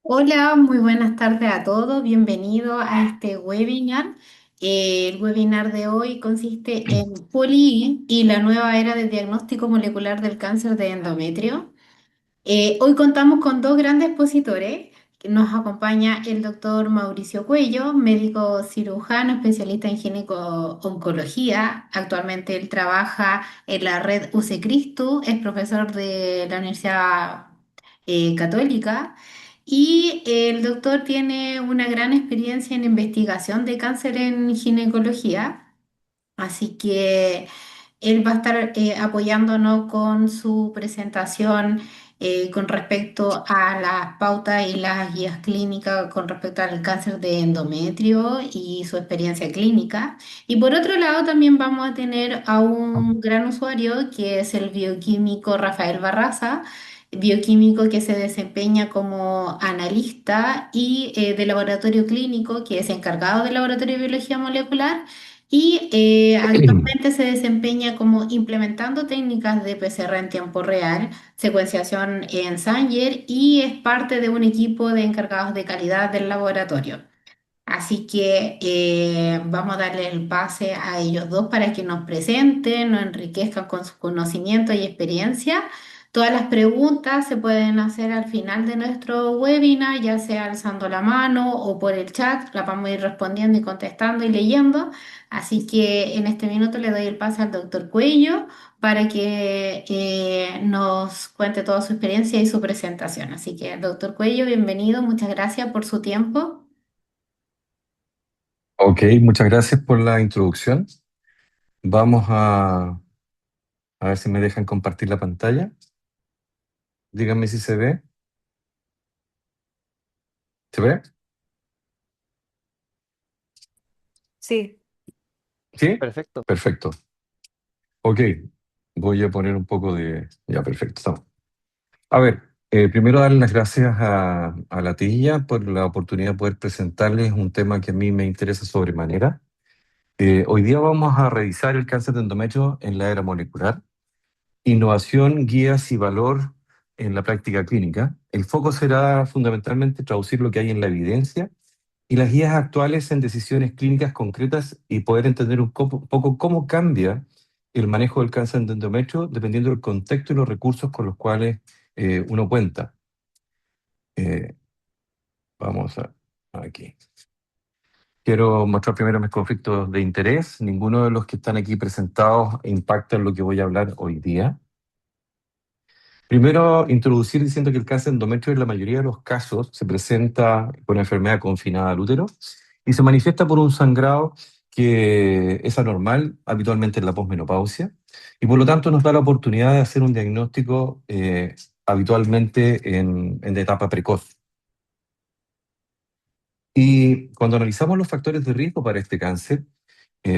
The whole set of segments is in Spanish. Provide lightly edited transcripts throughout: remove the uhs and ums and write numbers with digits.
Hola, muy buenas tardes a todos. Bienvenido a este webinar. El webinar de hoy consiste en POLI y la nueva era de diagnóstico molecular del cáncer de endometrio. Hoy contamos con dos grandes expositores. Nos acompaña el doctor Mauricio Cuello, médico cirujano, especialista en gineco-oncología. Actualmente él trabaja en la red UC Cristo, es profesor de la Universidad Católica y el doctor tiene una gran experiencia en investigación de cáncer en ginecología. Así que él va a estar apoyándonos con su presentación con respecto a las pautas y las guías clínicas con respecto al cáncer de endometrio y su experiencia clínica. Y por otro lado, también vamos a tener a un gran usuario que es el bioquímico Rafael Barraza, bioquímico que se desempeña como analista y de laboratorio clínico, que es encargado del laboratorio de biología molecular y actualmente se desempeña como implementando técnicas de PCR en tiempo real, secuenciación en Sanger y es parte de un equipo de encargados de calidad del laboratorio. Así que vamos a darle el pase a ellos dos para que nos presenten, nos enriquezcan con su conocimiento y experiencia. Todas las preguntas se pueden hacer al final de nuestro webinar, ya sea alzando la mano o por el chat. La vamos a ir respondiendo y contestando y leyendo. Así que en este minuto le doy el pase al doctor Cuello para que nos cuente toda su experiencia y su presentación. Así que, doctor Cuello, bienvenido. Muchas gracias por su tiempo. Ok, muchas gracias por la introducción. Vamos a ver si me dejan compartir la pantalla. Díganme si se ve. ¿Se ve? Sí, ¿Sí? perfecto. Perfecto. Ok, voy a poner un poco de... Ya, perfecto. Estamos. A ver, primero darle las gracias a la TIA por la oportunidad de poder presentarles un tema que a mí me interesa sobremanera. Hoy día vamos a revisar el cáncer de endometrio en la era molecular. Innovación, guías y valor en la práctica clínica. El foco será fundamentalmente traducir lo que hay en la evidencia y las guías actuales en decisiones clínicas concretas y poder entender poco cómo cambia el manejo del cáncer de endometrio dependiendo del contexto y los recursos con los cuales uno cuenta. Eh, vamos aquí. Quiero mostrar primero mis conflictos de interés. Ninguno de los que están aquí presentados impacta en lo que voy a hablar hoy día. Primero, introducir diciendo que el cáncer endometrio en la mayoría de los casos se presenta con una enfermedad confinada al útero y se manifiesta por un sangrado que es anormal habitualmente en la posmenopausia y por lo tanto nos da la oportunidad de hacer un diagnóstico habitualmente en etapa precoz. Y cuando analizamos los factores de riesgo para este cáncer,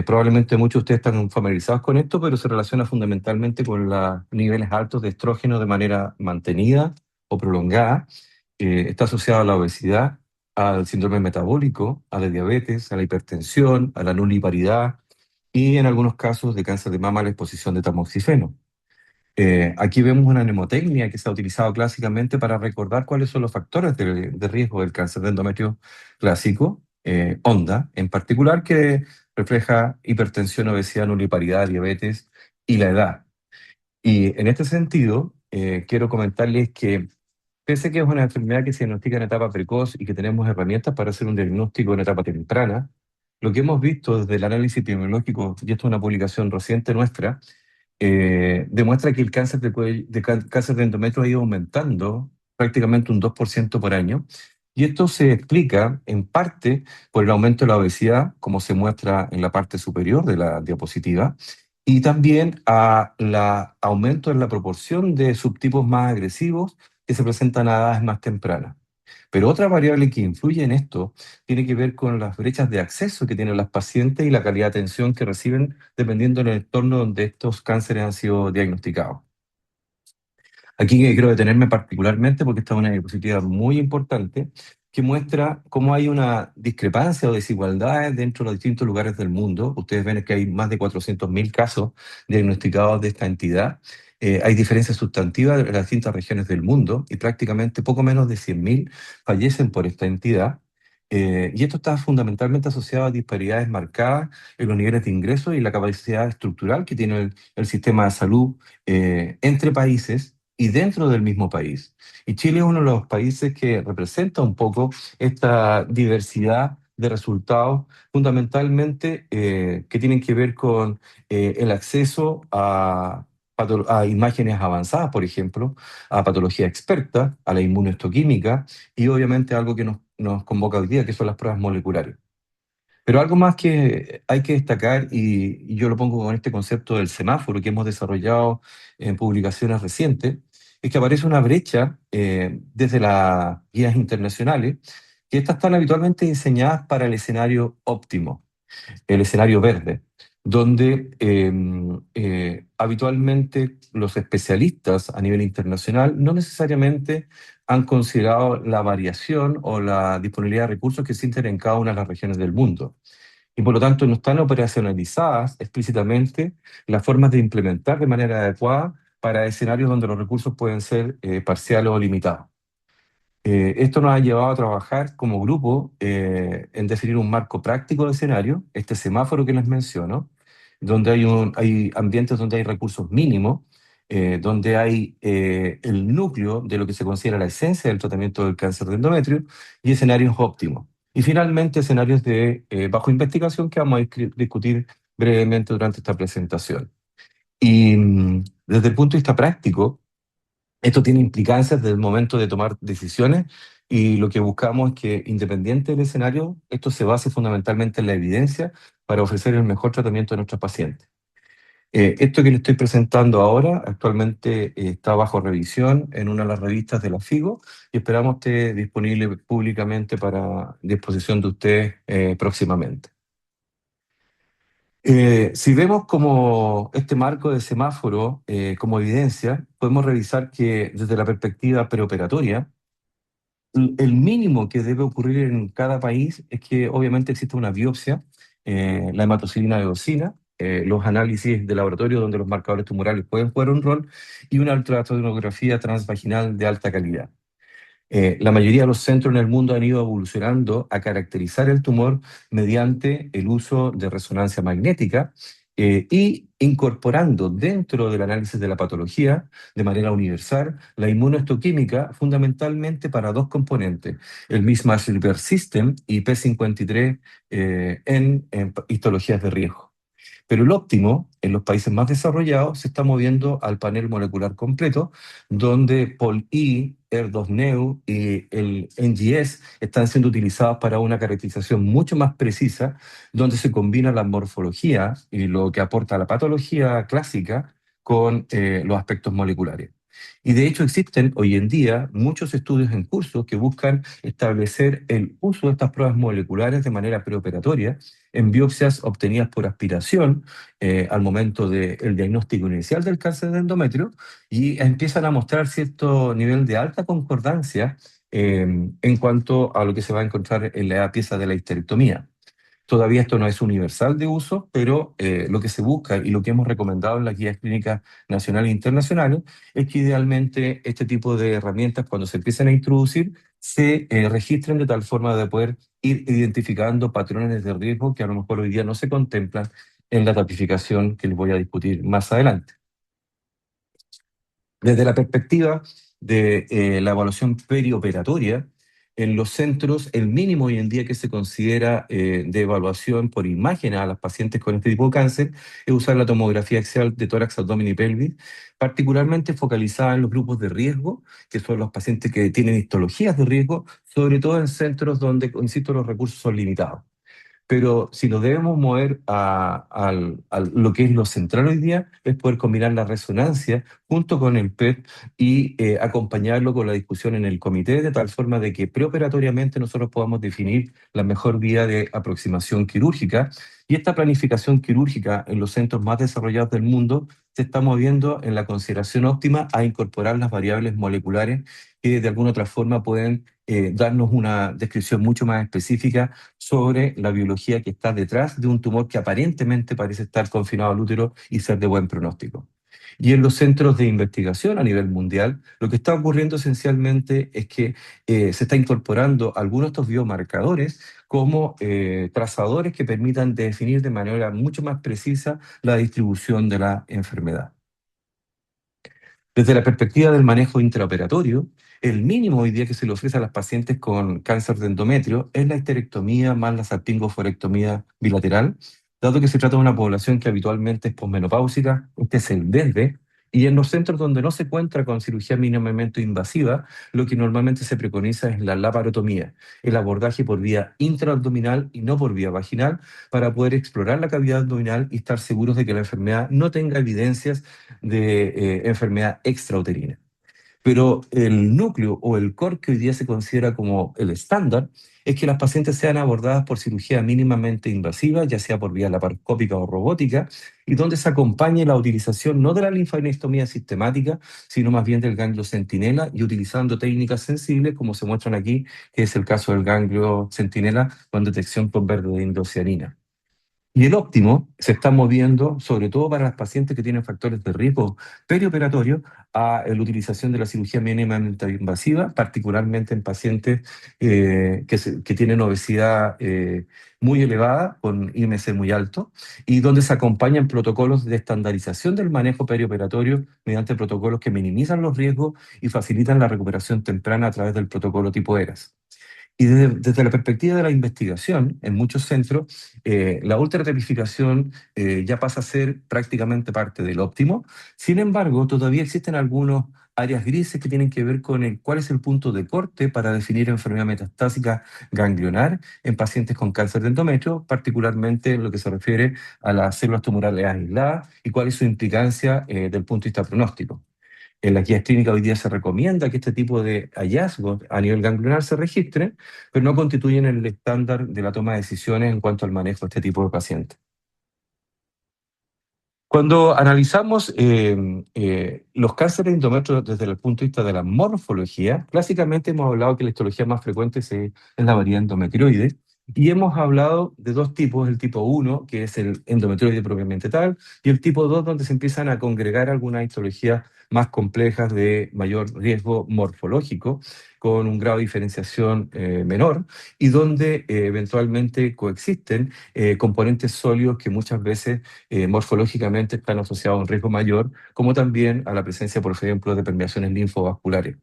probablemente muchos de ustedes están familiarizados con esto, pero se relaciona fundamentalmente con los niveles altos de estrógeno de manera mantenida o prolongada. Está asociado a la obesidad, al síndrome metabólico, a la diabetes, a la hipertensión, a la nulliparidad y en algunos casos de cáncer de mama a la exposición de tamoxifeno. Aquí vemos una mnemotecnia que se ha utilizado clásicamente para recordar cuáles son los factores de riesgo del cáncer de endometrio clásico, ONDA, en particular, que refleja hipertensión, obesidad, nulliparidad, diabetes y la edad. Y en este sentido, quiero comentarles que pese a que es una enfermedad que se diagnostica en etapa precoz y que tenemos herramientas para hacer un diagnóstico en etapa temprana, lo que hemos visto desde el análisis epidemiológico, y esto es una publicación reciente nuestra, demuestra que el cáncer cáncer de endometrio ha ido aumentando prácticamente un 2% por año. Y esto se explica en parte por el aumento de la obesidad, como se muestra en la parte superior de la diapositiva, y también a la aumento en la proporción de subtipos más agresivos que se presentan a edades más tempranas. Pero otra variable que influye en esto tiene que ver con las brechas de acceso que tienen las pacientes y la calidad de atención que reciben dependiendo del entorno donde estos cánceres han sido diagnosticados. Aquí quiero detenerme particularmente porque esta es una diapositiva muy importante, que muestra cómo hay una discrepancia o desigualdades dentro de los distintos lugares del mundo. Ustedes ven que hay más de 400.000 casos diagnosticados de esta entidad. Hay diferencias sustantivas en las distintas regiones del mundo y prácticamente poco menos de 100.000 fallecen por esta entidad. Y esto está fundamentalmente asociado a disparidades marcadas en los niveles de ingresos y la capacidad estructural que tiene el sistema de salud entre países y dentro del mismo país. Y Chile es uno de los países que representa un poco esta diversidad de resultados, fundamentalmente que tienen que ver con el acceso a imágenes avanzadas, por ejemplo, a patología experta, a la inmunohistoquímica y obviamente algo que nos convoca hoy día, que son las pruebas moleculares. Pero algo más que hay que destacar, y yo lo pongo con este concepto del semáforo que hemos desarrollado en publicaciones recientes, es que aparece una brecha desde las guías internacionales, que estas están habitualmente diseñadas para el escenario óptimo, el escenario verde, donde habitualmente los especialistas a nivel internacional no necesariamente han considerado la variación o la disponibilidad de recursos que existen en cada una de las regiones del mundo. Y por lo tanto no están operacionalizadas explícitamente las formas de implementar de manera adecuada para escenarios donde los recursos pueden ser parciales o limitados. Esto nos ha llevado a trabajar como grupo en definir un marco práctico de escenario, este semáforo que les menciono, donde hay ambientes donde hay recursos mínimos, donde hay el núcleo de lo que se considera la esencia del tratamiento del cáncer de endometrio y escenarios óptimos. Y finalmente escenarios de bajo investigación que vamos a discutir brevemente durante esta presentación. Y desde el punto de vista práctico, esto tiene implicancias desde el momento de tomar decisiones y lo que buscamos es que, independiente del escenario, esto se base fundamentalmente en la evidencia para ofrecer el mejor tratamiento a nuestros pacientes. Esto que le estoy presentando ahora actualmente está bajo revisión en una de las revistas de la FIGO y esperamos esté disponible públicamente para disposición de ustedes próximamente. Si vemos como este marco de semáforo como evidencia, podemos revisar que desde la perspectiva preoperatoria, el mínimo que debe ocurrir en cada país es que obviamente existe una biopsia, la hematocilina eosina, los análisis de laboratorio donde los marcadores tumorales pueden jugar un rol y una ultrasonografía transvaginal de alta calidad. La mayoría de los centros en el mundo han ido evolucionando a caracterizar el tumor mediante el uso de resonancia magnética y incorporando dentro del análisis de la patología de manera universal la inmunohistoquímica fundamentalmente para dos componentes, el Mismatch Repair System y P53 en histologías de riesgo. Pero el óptimo, en los países más desarrollados, se está moviendo al panel molecular completo, donde POLI, ER2-Neu y el NGS están siendo utilizados para una caracterización mucho más precisa, donde se combina la morfología y lo que aporta la patología clásica con los aspectos moleculares. Y de hecho existen hoy en día muchos estudios en curso que buscan establecer el uso de estas pruebas moleculares de manera preoperatoria en biopsias obtenidas por aspiración al momento del diagnóstico inicial del cáncer de endometrio y empiezan a mostrar cierto nivel de alta concordancia en cuanto a lo que se va a encontrar en la pieza de la histerectomía. Todavía esto no es universal de uso, pero lo que se busca y lo que hemos recomendado en las guías clínicas nacionales e internacionales es que idealmente este tipo de herramientas, cuando se empiecen a introducir, se registren de tal forma de poder ir identificando patrones de riesgo que a lo mejor hoy día no se contemplan en la tipificación que les voy a discutir más adelante. Desde la perspectiva de la evaluación perioperatoria, en los centros, el mínimo hoy en día que se considera de evaluación por imagen a las pacientes con este tipo de cáncer es usar la tomografía axial de tórax, abdomen y pelvis, particularmente focalizada en los grupos de riesgo, que son los pacientes que tienen histologías de riesgo, sobre todo en centros donde, insisto, los recursos son limitados. Pero si nos debemos mover a lo que es lo central hoy día, es poder combinar la resonancia junto con el PET y acompañarlo con la discusión en el comité, de tal forma de que preoperatoriamente nosotros podamos definir la mejor vía de aproximación quirúrgica Y esta planificación quirúrgica en los centros más desarrollados del mundo se está moviendo en la consideración óptima a incorporar las variables moleculares que de alguna otra forma pueden darnos una descripción mucho más específica sobre la biología que está detrás de un tumor que aparentemente parece estar confinado al útero y ser de buen pronóstico. Y en los centros de investigación a nivel mundial, lo que está ocurriendo esencialmente es que se está incorporando algunos de estos biomarcadores como trazadores que permitan definir de manera mucho más precisa la distribución de la enfermedad. Desde la perspectiva del manejo intraoperatorio, el mínimo hoy día que se le ofrece a las pacientes con cáncer de endometrio es la histerectomía más la salpingoforectomía bilateral, dado que se trata de una población que habitualmente es posmenopáusica, este es el desde, y en los centros donde no se encuentra con cirugía mínimamente invasiva, lo que normalmente se preconiza es la laparotomía, el abordaje por vía intraabdominal y no por vía vaginal, para poder explorar la cavidad abdominal y estar seguros de que la enfermedad no tenga evidencias de enfermedad extrauterina. Pero el núcleo o el core que hoy día se considera como el estándar es que las pacientes sean abordadas por cirugía mínimamente invasiva, ya sea por vía laparoscópica o robótica, y donde se acompañe la utilización no de la linfadenectomía sistemática, sino más bien del ganglio centinela y utilizando técnicas sensibles, como se muestran aquí, que es el caso del ganglio centinela con detección con verde de indocianina. Y el óptimo se está moviendo, sobre todo para las pacientes que tienen factores de riesgo perioperatorio, a la utilización de la cirugía mínimamente invasiva, particularmente en pacientes que tienen obesidad muy elevada, con IMC muy alto, y donde se acompañan protocolos de estandarización del manejo perioperatorio mediante protocolos que minimizan los riesgos y facilitan la recuperación temprana a través del protocolo tipo ERAS. Y desde la perspectiva de la investigación, en muchos centros, la ultratepificación ya pasa a ser prácticamente parte del óptimo. Sin embargo, todavía existen algunas áreas grises que tienen que ver con cuál es el punto de corte para definir enfermedad metastásica ganglionar en pacientes con cáncer de endometrio, particularmente en lo que se refiere a las células tumorales aisladas y cuál es su implicancia del punto de vista pronóstico. En las guías clínicas hoy día se recomienda que este tipo de hallazgos a nivel ganglionar se registren, pero no constituyen el estándar de la toma de decisiones en cuanto al manejo de este tipo de pacientes. Cuando analizamos los cánceres de endometrio desde el punto de vista de la morfología, clásicamente hemos hablado que la histología más frecuente es la variedad endometrioide, y hemos hablado de dos tipos, el tipo 1, que es el endometrioide propiamente tal, y el tipo 2, donde se empiezan a congregar algunas histologías más complejas de mayor riesgo morfológico, con un grado de diferenciación menor, y donde eventualmente coexisten componentes sólidos que muchas veces morfológicamente están asociados a un riesgo mayor, como también a la presencia, por ejemplo, de permeaciones linfovasculares.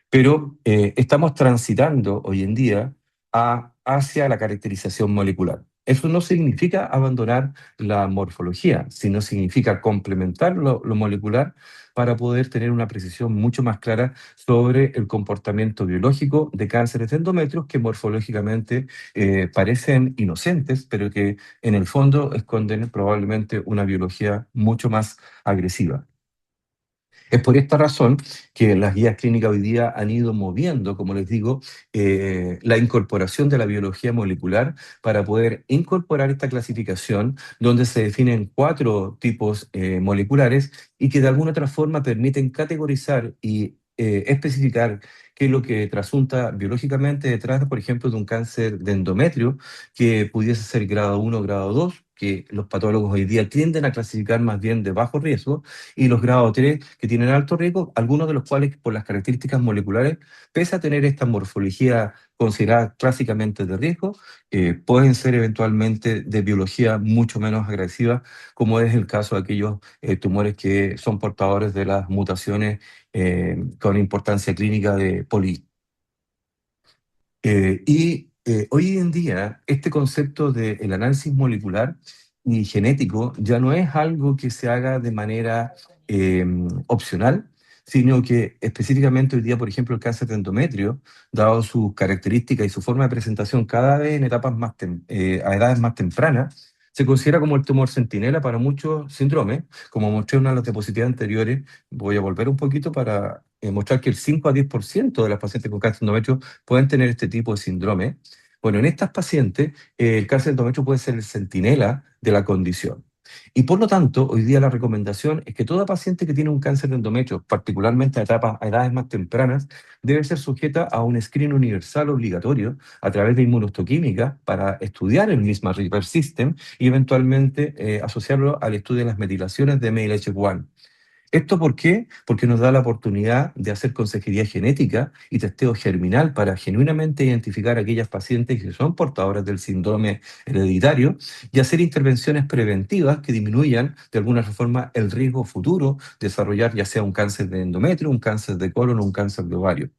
Pero estamos transitando hoy en día hacia la caracterización molecular. Eso no significa abandonar la morfología, sino significa complementar lo molecular para poder tener una precisión mucho más clara sobre el comportamiento biológico de cánceres de endometrios que morfológicamente parecen inocentes, pero que en el fondo esconden probablemente una biología mucho más agresiva. Es por esta razón que las guías clínicas hoy día han ido moviendo, como les digo, la incorporación de la biología molecular para poder incorporar esta clasificación donde se definen 4 tipos moleculares y que de alguna otra forma permiten categorizar y especificar qué es lo que trasunta biológicamente detrás, por ejemplo, de un cáncer de endometrio que pudiese ser grado 1 o grado 2, que los patólogos hoy día tienden a clasificar más bien de bajo riesgo, y los grados 3 que tienen alto riesgo, algunos de los cuales por las características moleculares, pese a tener esta morfología considerada clásicamente de riesgo, pueden ser eventualmente de biología mucho menos agresiva, como es el caso de aquellos tumores que son portadores de las mutaciones con importancia clínica de poli. Hoy en día, este concepto del análisis molecular y genético ya no es algo que se haga de manera opcional, sino que específicamente hoy día, por ejemplo, el cáncer de endometrio, dado sus características y su forma de presentación cada vez en etapas a edades más tempranas, se considera como el tumor centinela para muchos síndromes, como mostré en una de las diapositivas anteriores. Voy a volver un poquito para mostrar que el 5 a 10% de las pacientes con cáncer de endometrio pueden tener este tipo de síndrome, Bueno, en estas pacientes, el cáncer de endometrio puede ser el centinela de la condición. Y por lo tanto, hoy día la recomendación es que toda paciente que tiene un cáncer de endometrio, particularmente a edades más tempranas, debe ser sujeta a un screen universal obligatorio a través de inmunohistoquímica para estudiar el misma River System y eventualmente asociarlo al estudio de las metilaciones de MLH1. ¿Esto por qué? Porque nos da la oportunidad de hacer consejería genética y testeo germinal para genuinamente identificar a aquellas pacientes que son portadoras del síndrome hereditario y hacer intervenciones preventivas que disminuyan de alguna forma el riesgo futuro de desarrollar ya sea un cáncer de endometrio, un cáncer de colon o un cáncer de ovario.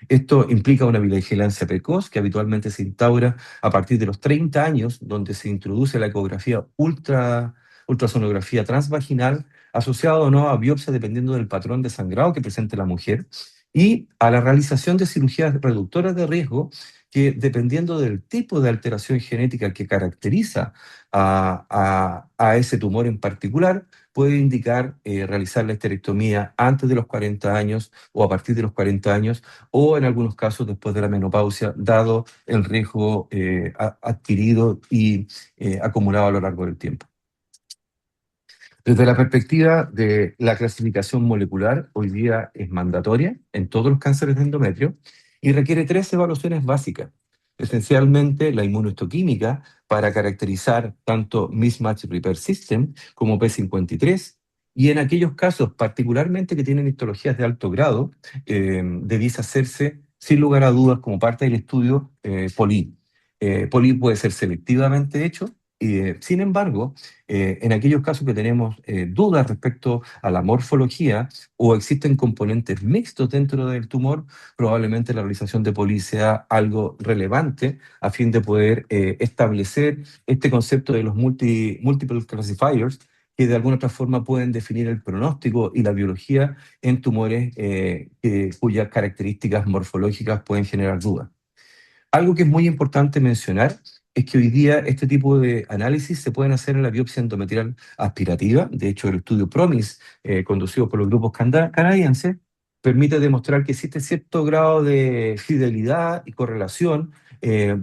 Esto implica una vigilancia precoz que habitualmente se instaura a partir de los 30 años, donde se introduce la ecografía ultrasonografía transvaginal, asociado o no a biopsia dependiendo del patrón de sangrado que presente la mujer, y a la realización de cirugías reductoras de riesgo que, dependiendo del tipo de alteración genética que caracteriza a ese tumor en particular, puede indicar realizar la esterectomía antes de los 40 años o a partir de los 40 años o en algunos casos después de la menopausia, dado el riesgo adquirido y acumulado a lo largo del tiempo. Desde la perspectiva de la clasificación molecular, hoy día es mandatoria en todos los cánceres de endometrio y requiere tres evaluaciones básicas. Esencialmente la inmunohistoquímica para caracterizar tanto Mismatch Repair System como P53 y en aquellos casos particularmente que tienen histologías de alto grado, debiese hacerse sin lugar a dudas como parte del estudio POLI. POLI puede ser selectivamente hecho y, sin embargo, en aquellos casos que tenemos dudas respecto a la morfología o existen componentes mixtos dentro del tumor, probablemente la realización de POLI sea algo relevante a fin de poder establecer este concepto de los multiple classifiers que de alguna otra forma pueden definir el pronóstico y la biología en tumores cuyas características morfológicas pueden generar dudas. Algo que es muy importante mencionar es que hoy día este tipo de análisis se pueden hacer en la biopsia endometrial aspirativa. De hecho, el estudio PROMIS, conducido por los grupos canadienses, permite demostrar que existe cierto grado de fidelidad y correlación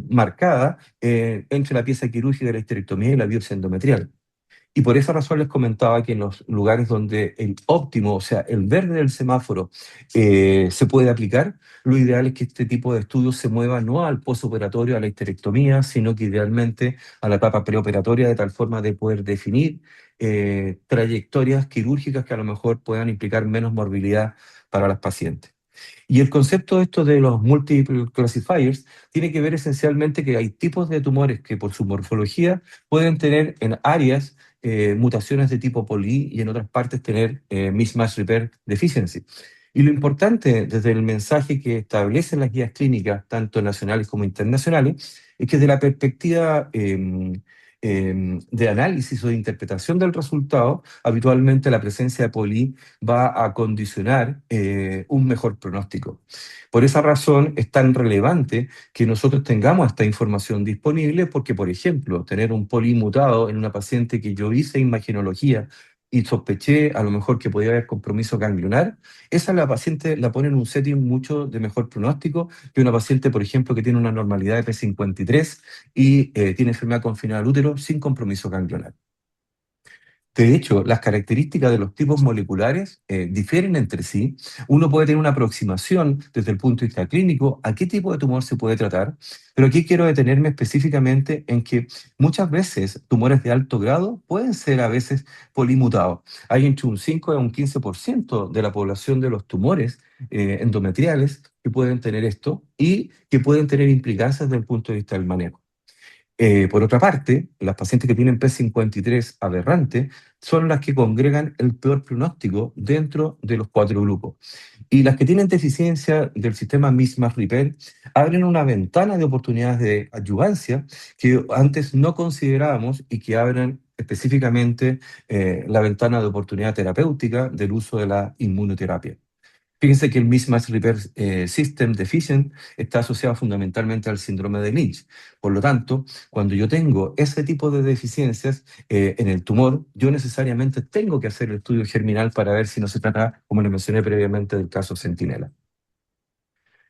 marcada entre la pieza quirúrgica de la histerectomía y la biopsia endometrial. Y por esa razón les comentaba que en los lugares donde el óptimo, o sea, el verde del semáforo, se puede aplicar, lo ideal es que este tipo de estudios se mueva no al posoperatorio, a la histerectomía, sino que idealmente a la etapa preoperatoria, de tal forma de poder definir trayectorias quirúrgicas que a lo mejor puedan implicar menos morbilidad para las pacientes. Y el concepto de esto de los multiple classifiers tiene que ver esencialmente que hay tipos de tumores que por su morfología pueden tener en áreas mutaciones de tipo poli y en otras partes tener mismatch repair deficiency. Y lo importante desde el mensaje que establecen las guías clínicas, tanto nacionales como internacionales, es que desde la perspectiva de análisis o de interpretación del resultado, habitualmente la presencia de poli va a condicionar un mejor pronóstico. Por esa razón es tan relevante que nosotros tengamos esta información disponible porque, por ejemplo, tener un poli mutado en una paciente que yo hice imagenología y sospeché a lo mejor que podía haber compromiso ganglionar, esa la paciente la pone en un setting mucho de mejor pronóstico que una paciente, por ejemplo, que tiene una normalidad de P53 y tiene enfermedad confinada al útero sin compromiso ganglionar. De hecho, las características de los tipos moleculares difieren entre sí. Uno puede tener una aproximación desde el punto de vista clínico a qué tipo de tumor se puede tratar, pero aquí quiero detenerme específicamente en que muchas veces tumores de alto grado pueden ser a veces polimutados. Hay entre un 5 y un 15% de la población de los tumores endometriales que pueden tener esto y que pueden tener implicancias desde el punto de vista del manejo. Por otra parte, las pacientes que tienen P53 aberrante son las que congregan el peor pronóstico dentro de los cuatro grupos. Y las que tienen deficiencia del sistema mismatch repair abren una ventana de oportunidades de adyuvancia que antes no considerábamos y que abren específicamente la ventana de oportunidad terapéutica del uso de la inmunoterapia. Fíjense que el Mismatch Repair System Deficient está asociado fundamentalmente al síndrome de Lynch. Por lo tanto, cuando yo tengo ese tipo de deficiencias en el tumor, yo necesariamente tengo que hacer el estudio germinal para ver si no se trata, como les mencioné previamente, del caso Centinela.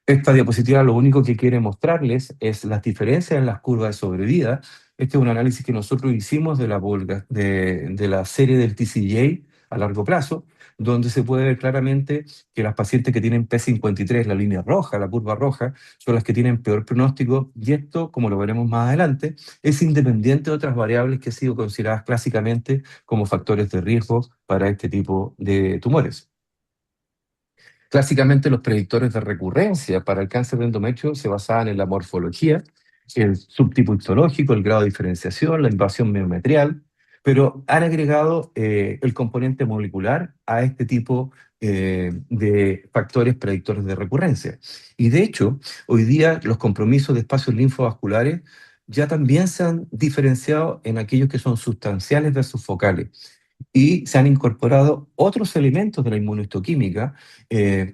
Esta diapositiva lo único que quiere mostrarles es las diferencias en las curvas de sobrevida. Este es un análisis que nosotros hicimos de la serie del TCGA a largo plazo, donde se puede ver claramente que las pacientes que tienen P53, la línea roja, la curva roja, son las que tienen peor pronóstico, y esto, como lo veremos más adelante, es independiente de otras variables que han sido consideradas clásicamente como factores de riesgo para este tipo de tumores. Clásicamente los predictores de recurrencia para el cáncer de endometrio se basaban en la morfología, el subtipo histológico, el grado de diferenciación, la invasión miometrial, pero han agregado el componente molecular a este tipo de factores predictores de recurrencia. Y de hecho, hoy día los compromisos de espacios linfovasculares ya también se han diferenciado en aquellos que son sustanciales versus focales, y se han incorporado otros elementos de la inmunohistoquímica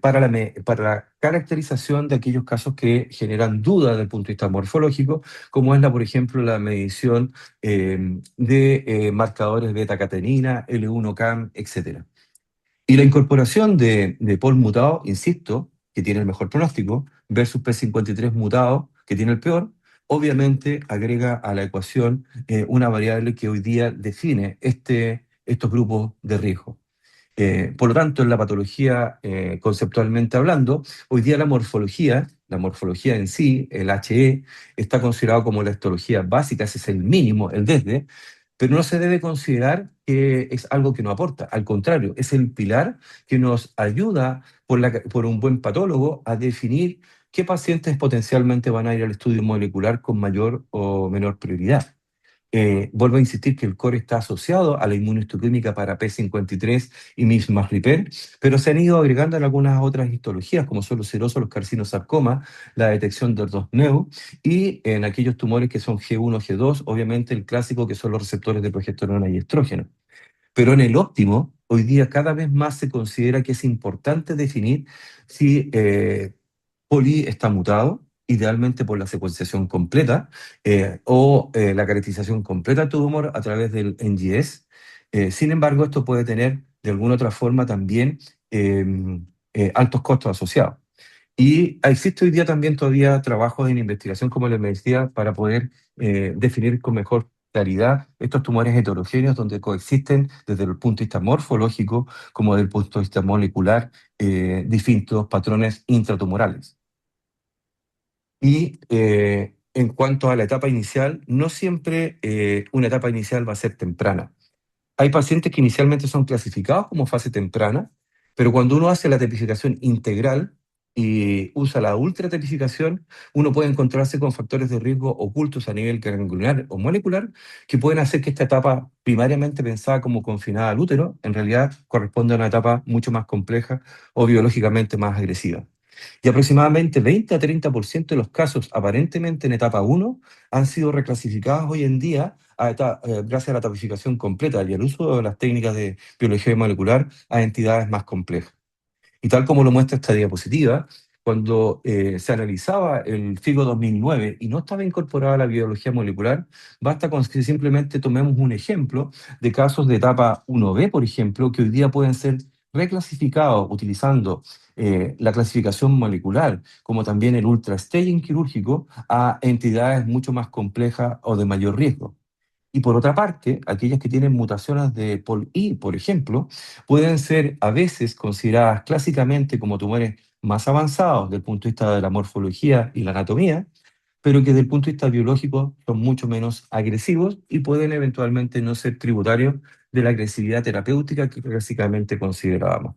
para la caracterización de aquellos casos que generan duda desde el punto de vista morfológico, como es, por ejemplo, la medición de marcadores beta-catenina, L1-CAM, etcétera. Y la incorporación de POL mutado, insisto, que tiene el mejor pronóstico, versus P53 mutado, que tiene el peor, obviamente agrega a la ecuación una variable que hoy día define estos grupos de riesgo. Por lo tanto, en la patología, conceptualmente hablando, hoy día la morfología en sí, el HE, está considerado como la histología básica, ese es el mínimo, el desde, pero no se debe considerar que es algo que no aporta. Al contrario, es el pilar que nos ayuda por un buen patólogo a definir qué pacientes potencialmente van a ir al estudio molecular con mayor o menor prioridad. Vuelvo a insistir que el core está asociado a la inmunohistoquímica para P53 y MIS+RIPER, pero se han ido agregando en algunas otras histologías, como son los serosos, los carcinosarcomas, la detección del 2-neu, y en aquellos tumores que son G1, G2, obviamente el clásico que son los receptores de progesterona y estrógeno. Pero en el óptimo, hoy día cada vez más se considera que es importante definir si poli está mutado, idealmente por la secuenciación completa o la caracterización completa del tumor a través del NGS. Sin embargo, esto puede tener de alguna otra forma también eh, altos costos asociados. Y existe hoy día también todavía trabajos en investigación, como les decía, para poder definir con mejor claridad estos tumores heterogéneos donde coexisten desde el punto de vista morfológico como desde el punto de vista molecular distintos patrones intratumorales. Y en cuanto a la etapa inicial, no siempre una etapa inicial va a ser temprana. Hay pacientes que inicialmente son clasificados como fase temprana, pero cuando uno hace la tipificación integral y usa la ultratipificación, uno puede encontrarse con factores de riesgo ocultos a nivel granular o molecular que pueden hacer que esta etapa primariamente pensada como confinada al útero, en realidad corresponda a una etapa mucho más compleja o biológicamente más agresiva. Y aproximadamente 20 a 30% de los casos aparentemente en etapa 1 han sido reclasificados hoy en día gracias a la tapificación completa y al uso de las técnicas de biología molecular a entidades más complejas. Y tal como lo muestra esta diapositiva, cuando se analizaba el FIGO 2009 y no estaba incorporada la biología molecular, basta con que simplemente tomemos un ejemplo de casos de etapa 1B, por ejemplo, que hoy día pueden ser reclasificados utilizando la clasificación molecular, como también el ultrastaging quirúrgico, a entidades mucho más complejas o de mayor riesgo. Y por otra parte, aquellas que tienen mutaciones de POLI, por ejemplo, pueden ser a veces consideradas clásicamente como tumores más avanzados desde el punto de vista de la morfología y la anatomía, pero que desde el punto de vista biológico son mucho menos agresivos y pueden eventualmente no ser tributarios de la agresividad terapéutica que clásicamente considerábamos.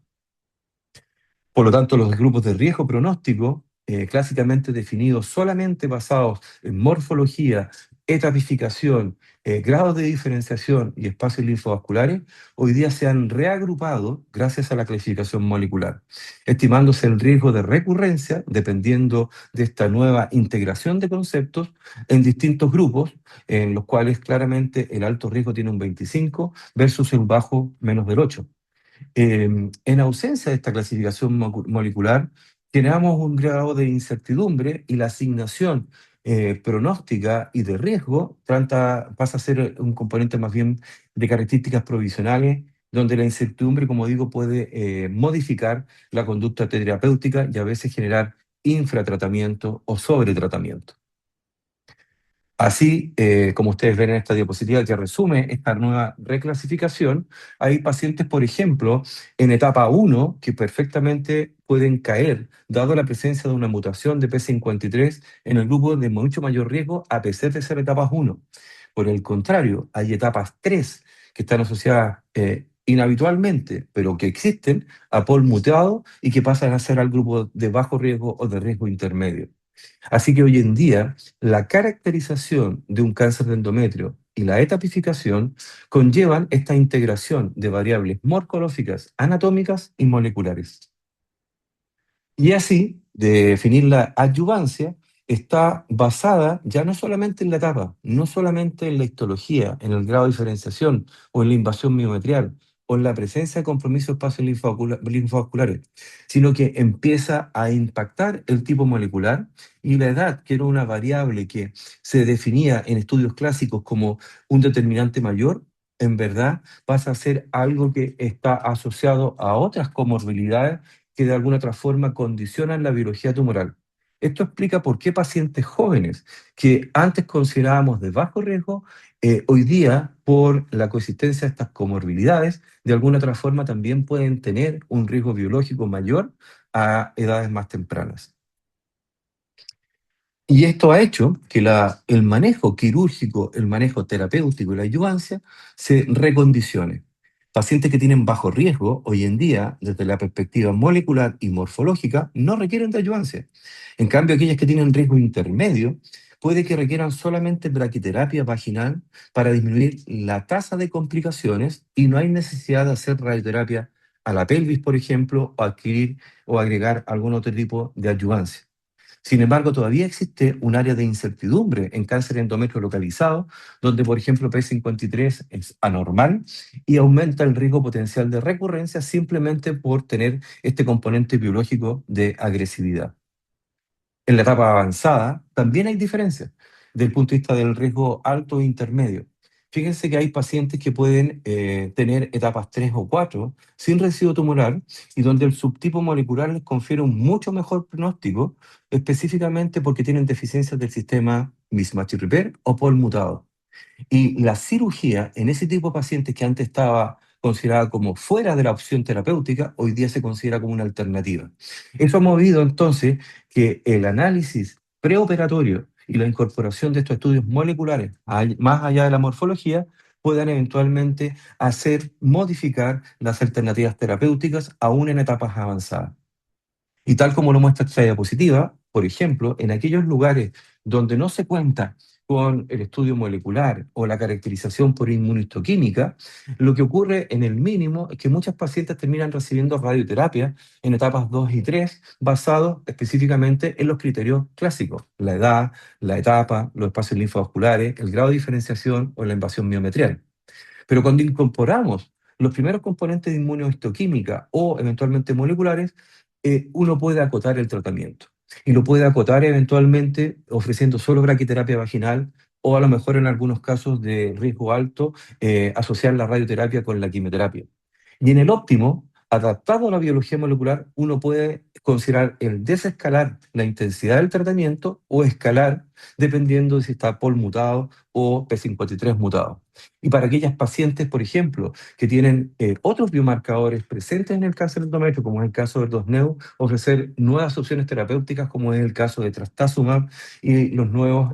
Por lo tanto, los grupos de riesgo pronóstico, clásicamente definidos solamente basados en morfología, etapificación, grados de diferenciación y espacios linfovasculares, hoy día se han reagrupado gracias a la clasificación molecular, estimándose el riesgo de recurrencia dependiendo de esta nueva integración de conceptos en distintos grupos, en los cuales claramente el alto riesgo tiene un 25 versus el bajo menos del 8. En ausencia de esta clasificación molecular, generamos un grado de incertidumbre y la asignación pronóstica y de riesgo pasa a ser un componente más bien de características provisionales, donde la incertidumbre, como digo, puede modificar la conducta terapéutica y a veces generar infratratamiento o sobretratamiento. Así, como ustedes ven en esta diapositiva que resume esta nueva reclasificación, hay pacientes, por ejemplo, en etapa 1 que perfectamente pueden caer, dado la presencia de una mutación de P53 en el grupo de mucho mayor riesgo, a pesar de ser etapas 1. Por el contrario, hay etapas 3 que están asociadas inhabitualmente, pero que existen, a POL mutado y que pasan a ser al grupo de bajo riesgo o de riesgo intermedio. Así que hoy en día, la caracterización de un cáncer de endometrio y la etapificación conllevan esta integración de variables morfológicas, anatómicas y moleculares. Y así, de definir la adyuvancia, está basada ya no solamente en la etapa, no solamente en la histología, en el grado de diferenciación o en la invasión miometrial o en la presencia de compromisos espacios linfovasculares, sino que empieza a impactar el tipo molecular y la edad, que era una variable que se definía en estudios clásicos como un determinante mayor, en verdad pasa a ser algo que está asociado a otras comorbilidades que de alguna otra forma condicionan la biología tumoral. Esto explica por qué pacientes jóvenes que antes considerábamos de bajo riesgo, hoy día, por la coexistencia de estas comorbilidades, de alguna otra forma también pueden tener un riesgo biológico mayor a edades más tempranas. Y esto ha hecho que el manejo quirúrgico, el manejo terapéutico y la ayudancia se recondicione. Pacientes que tienen bajo riesgo, hoy en día, desde la perspectiva molecular y morfológica, no requieren de ayudancia. En cambio, aquellas que tienen riesgo intermedio, puede que requieran solamente braquiterapia vaginal para disminuir la tasa de complicaciones y no hay necesidad de hacer radioterapia a la pelvis, por ejemplo, o adquirir o agregar algún otro tipo de ayudancia. Sin embargo, todavía existe un área de incertidumbre en cáncer endometrio localizado, donde, por ejemplo, P53 es anormal y aumenta el riesgo potencial de recurrencia simplemente por tener este componente biológico de agresividad. En la etapa avanzada también hay diferencias desde el punto de vista del riesgo alto e intermedio. Fíjense que hay pacientes que pueden tener etapas 3 o 4 sin residuo tumoral y donde el subtipo molecular les confiere un mucho mejor pronóstico, específicamente porque tienen deficiencias del sistema mismatch repair o POL mutado. Y la cirugía en ese tipo de pacientes que antes estaba considerada como fuera de la opción terapéutica, hoy día se considera como una alternativa. Eso ha movido entonces que el análisis preoperatorio y la incorporación de estos estudios moleculares, más allá de la morfología, puedan eventualmente hacer modificar las alternativas terapéuticas aún en etapas avanzadas. Y tal como lo muestra esta diapositiva, por ejemplo, en aquellos lugares donde no se cuenta con el estudio molecular o la caracterización por inmunohistoquímica, lo que ocurre en el mínimo es que muchas pacientes terminan recibiendo radioterapia en etapas 2 y 3, basados específicamente en los criterios clásicos: la edad, la etapa, los espacios linfovasculares, el grado de diferenciación o la invasión miometrial. Pero cuando incorporamos los primeros componentes de inmunohistoquímica o eventualmente moleculares, uno puede acotar el tratamiento. Y lo puede acotar eventualmente ofreciendo solo braquiterapia vaginal o a lo mejor en algunos casos de riesgo alto, asociar la radioterapia con la quimioterapia. Y en el óptimo, adaptado a la biología molecular, uno puede considerar el desescalar la intensidad del tratamiento o escalar dependiendo de si está POL mutado o P53 mutado. Y para aquellas pacientes, por ejemplo, que tienen otros biomarcadores presentes en el cáncer endometrio, como es el caso del 2-NEU, ofrecer nuevas opciones terapéuticas, como es el caso de trastuzumab y los nuevos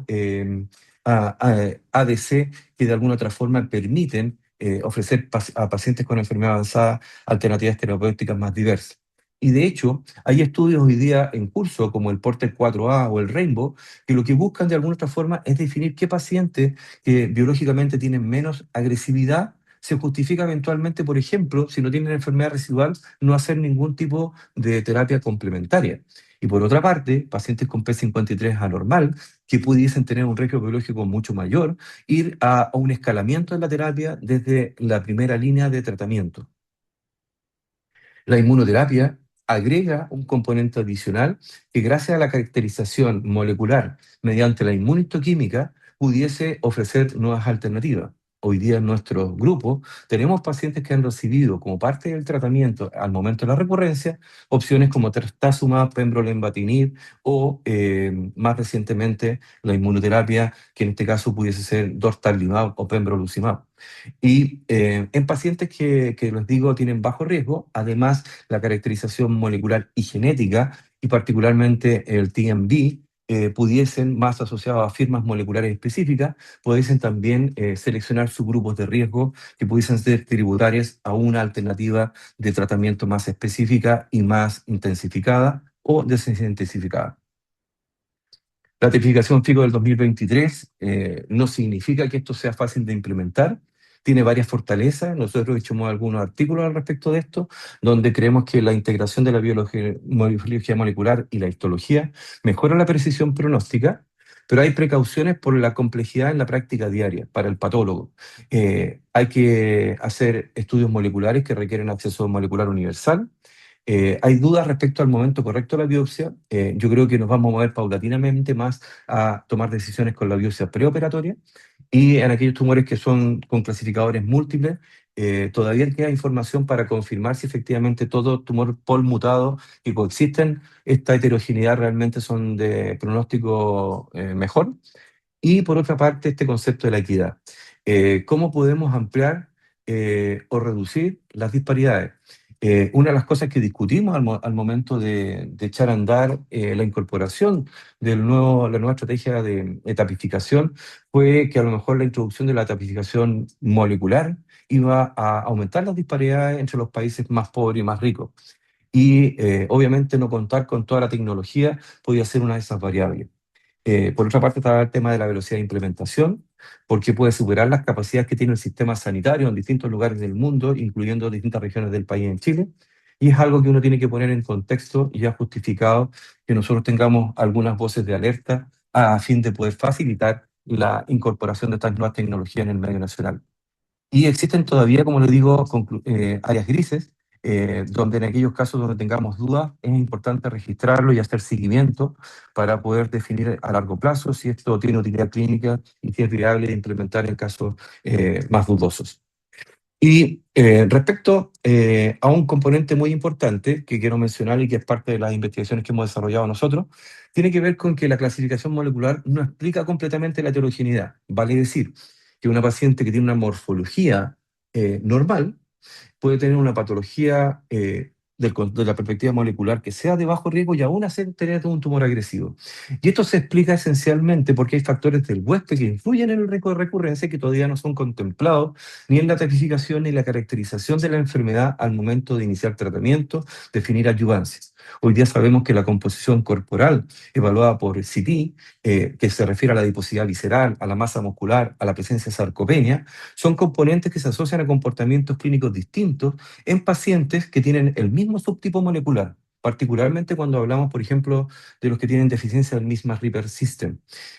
ADC, que de alguna otra forma permiten ofrecer a pacientes con enfermedad avanzada alternativas terapéuticas más diversas. Y de hecho, hay estudios hoy día en curso, como el Porter 4A o el Rainbow, que lo que buscan de alguna otra forma es definir qué pacientes que biológicamente tienen menos agresividad se justifica eventualmente, por ejemplo, si no tienen enfermedad residual, no hacer ningún tipo de terapia complementaria. Y por otra parte, pacientes con P53 anormal, que pudiesen tener un riesgo biológico mucho mayor, ir a un escalamiento de la terapia desde la primera línea de tratamiento. La inmunoterapia agrega un componente adicional que, gracias a la caracterización molecular mediante la inmunistoquímica, pudiese ofrecer nuevas alternativas. hoy día en nuestro grupo tenemos pacientes que han recibido como parte del tratamiento al momento de la recurrencia opciones como trastuzumab, pembrolizumab o más recientemente la inmunoterapia, que en este caso pudiese ser dostarlimab o pembrolizumab. Y en pacientes que les digo tienen bajo riesgo, además la caracterización molecular y genética, y particularmente el TMB, pudiesen, más asociados a firmas moleculares específicas, pudiesen también seleccionar subgrupos de riesgo que pudiesen ser tributarias a una alternativa de tratamiento más específica y más intensificada o desintensificada. La tipificación FICO del 2023 no significa que esto sea fácil de implementar, tiene varias fortalezas. Nosotros hicimos algunos artículos al respecto de esto, donde creemos que la integración de la biología molecular y la histología mejora la precisión pronóstica, pero hay precauciones por la complejidad en la práctica diaria para el patólogo. Hay que hacer estudios moleculares que requieren acceso molecular universal. Hay dudas respecto al momento correcto de la biopsia. Yo creo que nos vamos a mover paulatinamente más a tomar decisiones con la biopsia preoperatoria y en aquellos tumores que son con clasificadores múltiples. Todavía queda información para confirmar si efectivamente todo tumor POL mutado que coexisten, esta heterogeneidad realmente son de pronóstico mejor. Y por otra parte, este concepto de la equidad. ¿Cómo podemos ampliar o reducir las disparidades? Una de las cosas que discutimos al momento de echar a andar la incorporación la nueva estrategia de etapificación fue que a lo mejor la introducción de la etapificación molecular iba a aumentar las disparidades entre los países más pobres y más ricos. Y obviamente no contar con toda la tecnología podía ser una de esas variables. Por otra parte, está el tema de la velocidad de implementación, porque puede superar las capacidades que tiene el sistema sanitario en distintos lugares del mundo, incluyendo distintas regiones del país en Chile. Y es algo que uno tiene que poner en contexto y ya justificado que nosotros tengamos algunas voces de alerta a fin de poder facilitar la incorporación de estas nuevas tecnologías en el medio nacional. Y existen todavía, como les digo, áreas grises, donde en aquellos casos donde tengamos dudas es importante registrarlo y hacer seguimiento para poder definir a largo plazo si esto tiene utilidad clínica y si es viable de implementar en casos más dudosos. Y respecto a un componente muy importante que quiero mencionar y que es parte de las investigaciones que hemos desarrollado nosotros, tiene que ver con que la clasificación molecular no explica completamente la heterogeneidad. Vale decir que una paciente que tiene una morfología normal puede tener una patología de la perspectiva molecular que sea de bajo riesgo y aún así tener un tumor agresivo. Y esto se explica esencialmente porque hay factores del huésped que influyen en el riesgo de recurrencia que todavía no son contemplados ni en la tipificación ni la caracterización de la enfermedad al momento de iniciar tratamiento, definir adyuvancias. Hoy día sabemos que la composición corporal evaluada por CT, que se refiere a la adiposidad visceral, a la masa muscular, a la presencia de sarcopenia, son componentes que se asocian a comportamientos clínicos distintos en pacientes que tienen el mismo subtipo molecular, particularmente cuando hablamos, por ejemplo, de los que tienen deficiencia del misma Reaper System.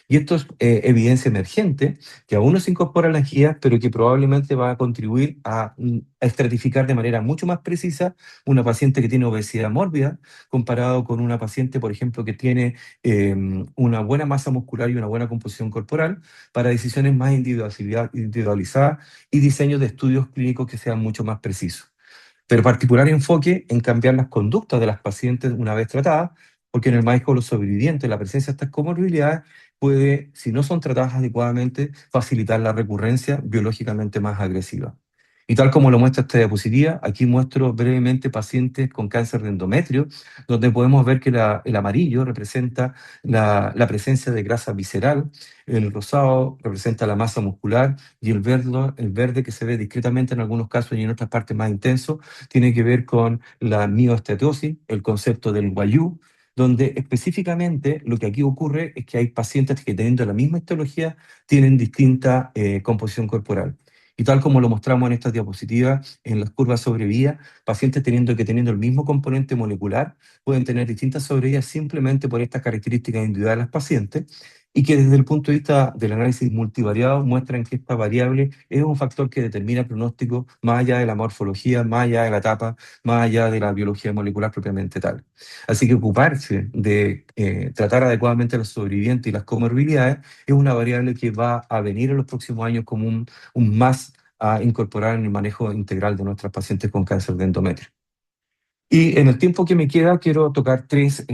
Y esto es evidencia emergente que aún no se incorpora en las guías, pero que probablemente va a contribuir a estratificar de manera mucho más precisa una paciente que tiene obesidad mórbida comparado con una paciente, por ejemplo, que tiene una buena masa muscular y una buena composición corporal para decisiones más individualizadas y diseños de estudios clínicos que sean mucho más precisos. Pero particular enfoque en cambiar las conductas de las pacientes una vez tratadas, porque en el manejo de los sobrevivientes la presencia de estas comorbilidades puede, si no son tratadas adecuadamente, facilitar la recurrencia biológicamente más agresiva. Y tal como lo muestra esta diapositiva, aquí muestro brevemente pacientes con cáncer de endometrio, donde podemos ver que el amarillo representa la presencia de grasa visceral, el rosado representa la masa muscular y el verde que se ve discretamente en algunos casos y en otras partes más intenso, tiene que ver con la mioestetosis, el concepto del guayú, donde específicamente lo que aquí ocurre es que hay pacientes que teniendo la misma histología tienen distinta composición corporal. Y tal como lo mostramos en esta diapositiva, en las curvas sobrevía, pacientes teniendo el mismo componente molecular pueden tener distintas sobrevidas simplemente por estas características individuales de los pacientes. y que desde el punto de vista del análisis multivariado muestran que esta variable es un factor que determina el pronóstico más allá de la morfología, más allá de la etapa, más allá de la biología molecular propiamente tal. Así que ocuparse de tratar adecuadamente a los sobrevivientes y las comorbilidades es una variable que va a venir en los próximos años como un más a incorporar en el manejo integral de nuestras pacientes con cáncer de endometrio. Y en el tiempo que me queda, quiero tocar tres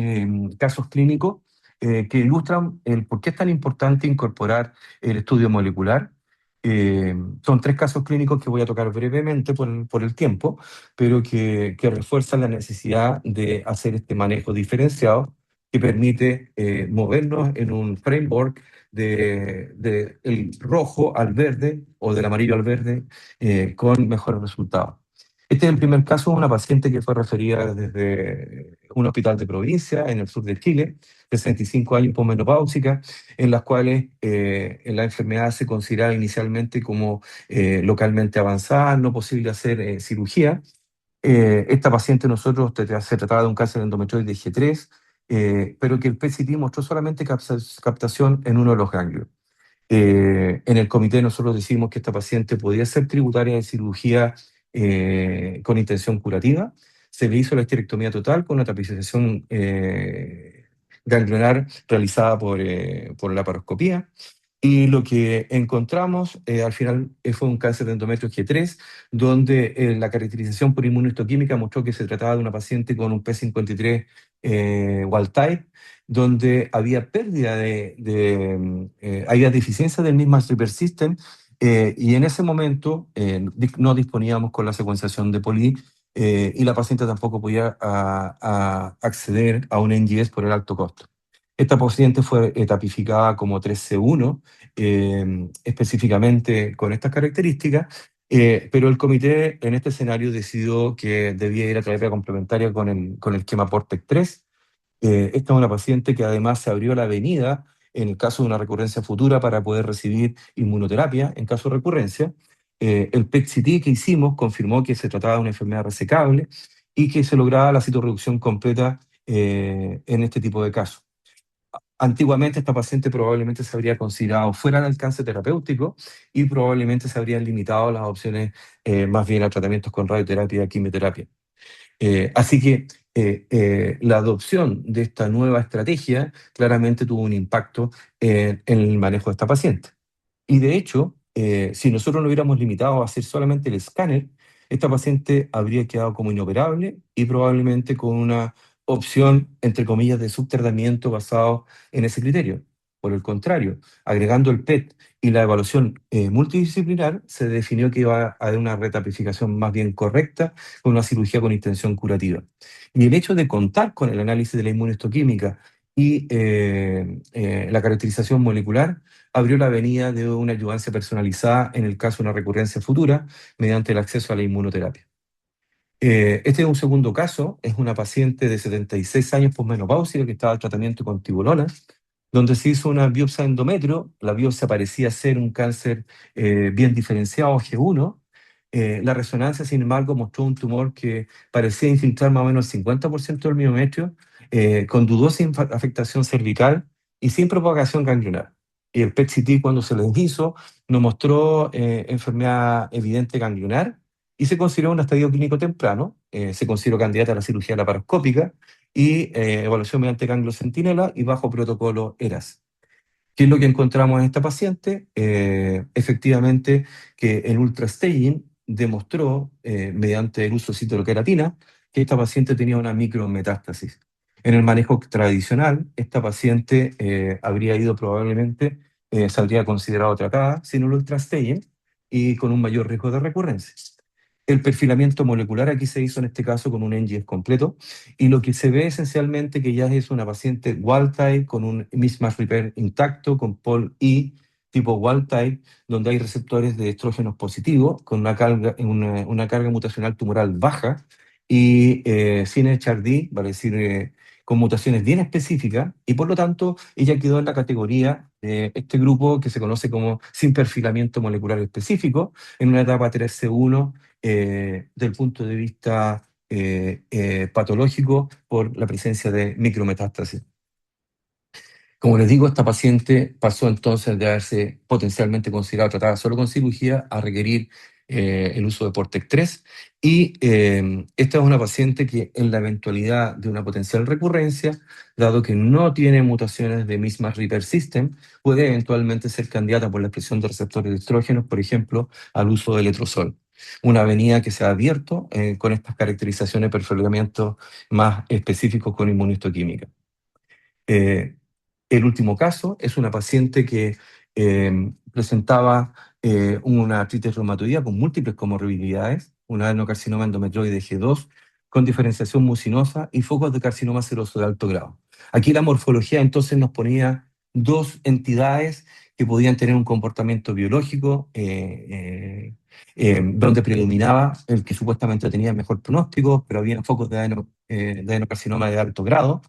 casos clínicos que ilustran el por qué es tan importante incorporar el estudio molecular. Eh, Son tres casos clínicos que voy a tocar brevemente por el tiempo, pero que refuerzan la necesidad de hacer este manejo diferenciado que permite movernos en un framework de el rojo al verde o del amarillo al verde con mejores resultados. Este es el primer caso de una paciente que fue referida desde un hospital de provincia en el sur de Chile, de 65 años posmenopáusica, en las cuales la enfermedad se consideraba inicialmente como localmente avanzada, no posible hacer cirugía. Esta paciente se trataba de un cáncer de endometrioide G3, pero que el PET-CT mostró solamente captación en uno de los ganglios. En el comité nosotros decidimos que esta paciente podía ser tributaria de cirugía con intención curativa. Se le hizo la histerectomía total con una tapización ganglionar realizada por laparoscopía. Y lo que encontramos al final fue un cáncer de endometrio G3, donde la caracterización por inmunohistoquímica mostró que se trataba de una paciente con un P53 wild type, donde había pérdida había deficiencia del mismatch repair system, y en ese momento no disponíamos con la secuenciación de poli, y la paciente tampoco podía acceder a un NGS por el alto costo. Esta paciente fue etapificada como 3C1, específicamente con estas características, pero el comité en este escenario decidió que debía ir a terapia complementaria con el esquema PORTEC-3. Esta es una paciente que además se abrió la avenida en el caso de una recurrencia futura para poder recibir inmunoterapia en caso de recurrencia. El PET-CT que hicimos confirmó que se trataba de una enfermedad resecable y que se lograba la citorreducción completa en este tipo de casos. Antiguamente esta paciente probablemente se habría considerado fuera del alcance terapéutico y probablemente se habrían limitado las opciones más bien a tratamientos con radioterapia y quimioterapia. Así que la adopción de esta nueva estrategia claramente tuvo un impacto en el manejo de esta paciente. Y de hecho, si nosotros no hubiéramos limitado a hacer solamente el escáner, esta paciente habría quedado como inoperable y probablemente con una opción, entre comillas, de subtratamiento basado en ese criterio. Por el contrario, agregando el PET y la evaluación multidisciplinar, se definió que iba a haber una retapificación más bien correcta con una cirugía con intención curativa. Y el hecho de contar con el análisis de la inmunohistoquímica y la caracterización molecular abrió la avenida de una ayudancia personalizada en el caso de una recurrencia futura mediante el acceso a la inmunoterapia. Este es un segundo caso, es una paciente de 76 años posmenopáusica que estaba en tratamiento con tibolona, donde se hizo una biopsia de endometrio. La biopsia parecía ser un cáncer bien diferenciado, G1. La resonancia, sin embargo, mostró un tumor que parecía infiltrar más o menos el 50% del miometrio, con dudosa afectación cervical y sin propagación ganglionar. Y el PET-CT, cuando se les hizo, no mostró enfermedad evidente ganglionar y se consideró un estadio clínico temprano. Se consideró candidata a la cirugía laparoscópica y evaluación mediante ganglio centinela y bajo protocolo ERAS. ¿Qué es lo que encontramos en esta paciente? Efectivamente, que el ultrastaging demostró, mediante el uso de citroqueratina, que esta paciente tenía una micrometástasis. En el manejo tradicional, esta paciente habría ido probablemente, se habría considerado tratada sin el ultrastaging y con un mayor riesgo de recurrencia. El perfilamiento molecular aquí se hizo en este caso con un NGS completo, y lo que se ve esencialmente que ya es una paciente wild type con un mismatch repair intacto, con POL-I tipo wild type, donde hay receptores de estrógenos positivos, con una carga mutacional tumoral baja y sin HRD, vale decir, con mutaciones bien específicas, y por lo tanto ella quedó en la categoría de este grupo que se conoce como sin perfilamiento molecular específico, en una etapa 3C1 del punto de vista patológico por la presencia de micrometástasis. Como les digo, esta paciente pasó entonces de haberse potencialmente considerado tratada solo con cirugía a requerir el uso de Portec 3. Y esta es una paciente que en la eventualidad de una potencial recurrencia, dado que no tiene mutaciones de mismatch repair system, puede eventualmente ser candidata por la expresión de receptores de estrógenos, por ejemplo, al uso de letrozol. Una avenida que se ha abierto con estas caracterizaciones de perfilamiento más específicos con inmunohistoquímica. Eh, el último caso es una paciente que presentaba una artritis reumatoidea con múltiples comorbilidades, un adenocarcinoma endometrioide G2 con diferenciación mucinosa y focos de carcinoma seroso de alto grado. Aquí la morfología entonces nos ponía dos entidades que podían tener un comportamiento biológico donde predominaba el que supuestamente tenía mejor pronóstico, pero había focos de adenocarcinoma de alto grado.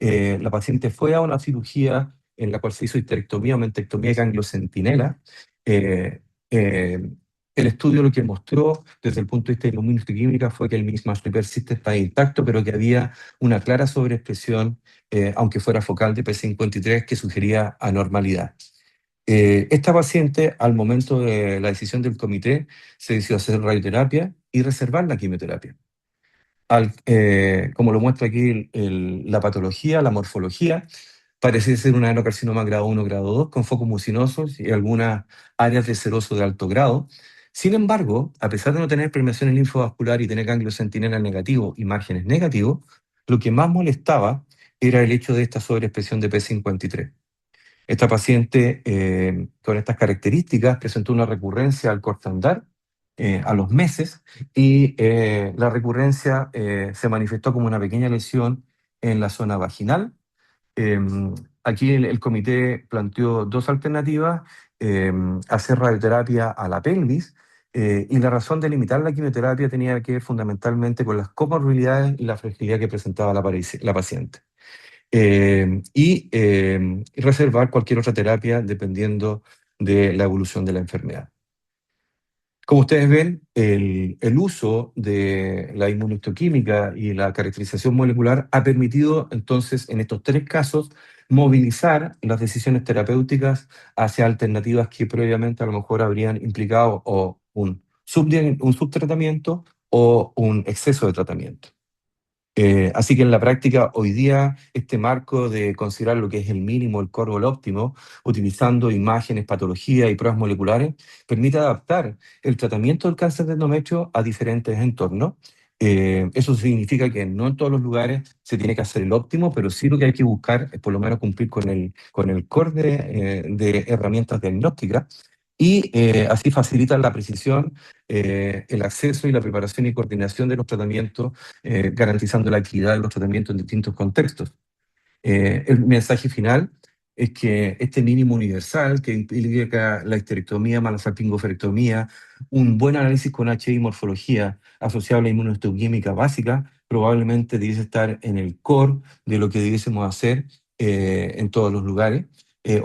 La paciente fue a una cirugía en la cual se hizo histerectomía o mentectomía de ganglio centinela. Eh, eh, el estudio lo que mostró desde el punto de vista de inmunohistoquímica fue que el mismatch repair system estaba intacto, pero que había una clara sobreexpresión, aunque fuera focal de P53, que sugería anormalidad. Esta paciente, al momento de la decisión del comité, se decidió hacer radioterapia y reservar la quimioterapia. Como lo muestra aquí la patología, la morfología, parece ser un adenocarcinoma grado 1, grado 2, con focos mucinosos y algunas áreas de seroso de alto grado. Sin embargo, a pesar de no tener permeación linfovascular y tener ganglios centinela negativos y márgenes negativos, lo que más molestaba era el hecho de esta sobreexpresión de P53. Esta paciente con estas características presentó una recurrencia al corto andar a los meses y la recurrencia se manifestó como una pequeña lesión en la zona vaginal. Eh, Aquí el comité planteó dos alternativas: eh, hacer radioterapia a la pelvis, y la razón de limitar la quimioterapia tenía que ver fundamentalmente con las comorbilidades y la fragilidad que presentaba la paciente. Y reservar cualquier otra terapia dependiendo de la evolución de la enfermedad. Como ustedes ven, el uso de la inmunohistoquímica y la caracterización molecular ha permitido entonces en estos tres casos movilizar las decisiones terapéuticas hacia alternativas que previamente a lo mejor habrían implicado o un subtratamiento o un exceso de tratamiento. Así que en la práctica, hoy día, este marco de considerar lo que es el mínimo, el core o el óptimo, utilizando imágenes, patología y pruebas moleculares, permite adaptar el tratamiento del cáncer de endometrio a diferentes entornos. Eso significa que no en todos los lugares se tiene que hacer el óptimo, pero sí lo que hay que buscar es por lo menos cumplir con el core de herramientas diagnósticas y así facilitar la precisión, el acceso y la preparación y coordinación de los tratamientos, garantizando la equidad de los tratamientos en distintos contextos. El mensaje final es que este mínimo universal, que implica la histerectomía más la salpingoferectomía, un buen análisis con HI y morfología asociado a la inmunohistoquímica básica, probablemente debiese estar en el core de lo que debiésemos hacer en todos los lugares.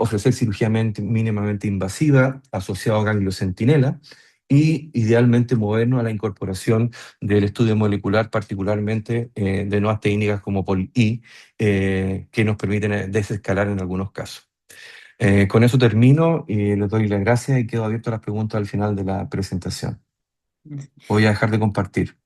Ofrecer cirugía mínimamente invasiva asociado a ganglio centinela y idealmente movernos a la incorporación del estudio molecular, particularmente de nuevas técnicas como POLI, que nos permiten desescalar en algunos casos. Con eso termino y les doy las gracias y quedo abierto a las preguntas al final de la presentación. Voy a dejar de compartir.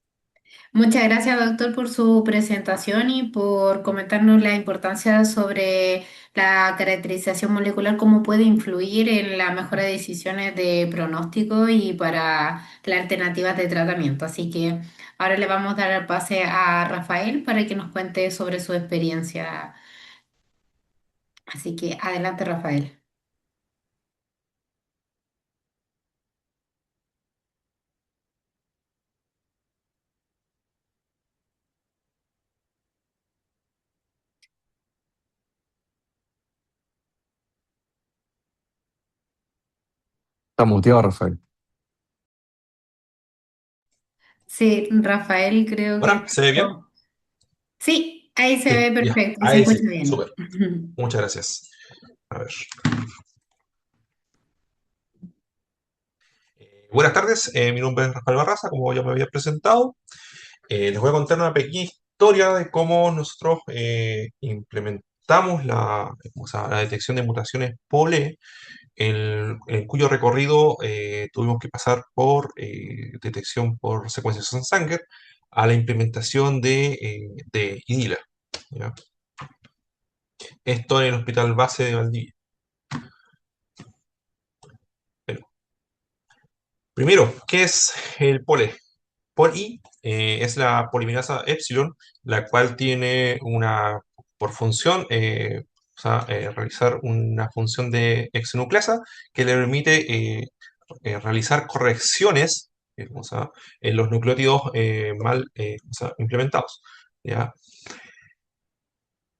Muchas gracias, doctor, por su presentación y por comentarnos la importancia sobre la caracterización molecular, cómo puede influir en la mejora de decisiones de pronóstico y para las alternativas de tratamiento. Así que ahora le vamos a dar el pase a Rafael para que nos cuente sobre su experiencia. Así que adelante, Rafael. Está muteado, Rafael. Sí, Rafael, creo que... Bueno, ¿se ve bien? Sí, ahí se Sí, ve ya. perfecto y se Ahí escucha sí, bien. súper. Muchas gracias. A ver. Buenas tardes, mi nombre es Rafael Barraza, como ya me había presentado. Les voy a contar una pequeña historia de cómo nosotros implementamos incrementamos la detección de mutaciones POLE, en cuyo recorrido tuvimos que pasar por detección por secuenciación Sanger a la implementación de IDILA, ¿ya? Esto en el Hospital Base de Valdivia. Bueno, primero, ¿qué es el POLE? POLI es la polimerasa epsilon, la cual tiene por función, realizar una función de exonucleasa que le permite realizar correcciones en los nucleótidos mal implementados, ¿ya?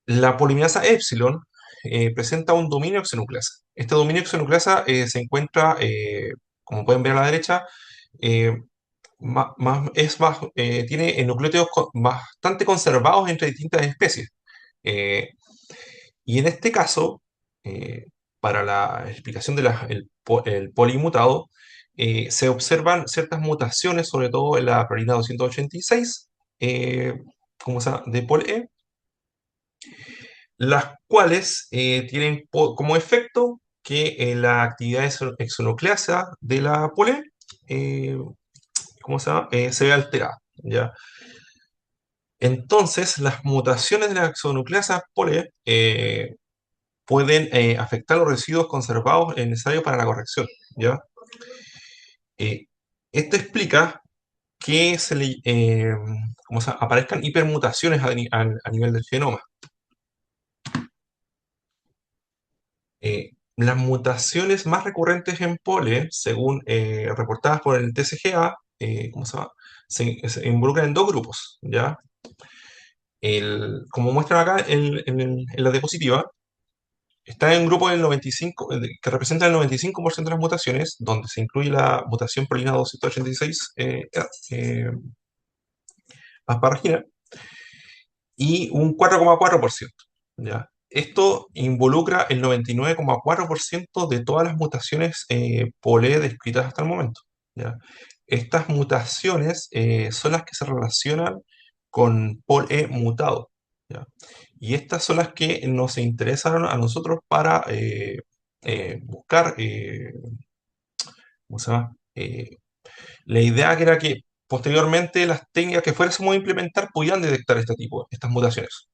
La polimerasa epsilon presenta un dominio exonucleasa. Este dominio exonucleasa se encuentra, como pueden ver a la derecha, eh, tiene nucleótidos bastante conservados entre distintas especies. Eh, y en este caso, para la explicación del polimutado, se observan ciertas mutaciones, sobre todo en la prolina 286, eh, de PolE, las cuales tienen como efecto que la actividad exonucleasa de la PolE eh, se ve alterada, ¿ya? Entonces, las mutaciones de la exonucleasa PolE pueden afectar los residuos conservados necesarios para la corrección, ¿ya? Eh, Esto explica que aparezcan hipermutaciones a nivel del genoma. Las mutaciones más recurrentes en PolE, según reportadas por el TCGA, se involucran en dos grupos, ¿ya? Como muestran acá en la diapositiva, está en un grupo que representa el 95% de las mutaciones, donde se incluye la mutación prolina 286 asparagina, y un 4,4%, ¿ya? Esto involucra el 99,4% de todas las mutaciones PolE descritas hasta el momento, ¿ya? Estas mutaciones son las que se relacionan con PolE mutado, ¿ya? Y estas son las que nos interesan a nosotros para buscar, ¿cómo se llama? La idea que era que posteriormente las técnicas que fuésemos a implementar podían detectar estas mutaciones,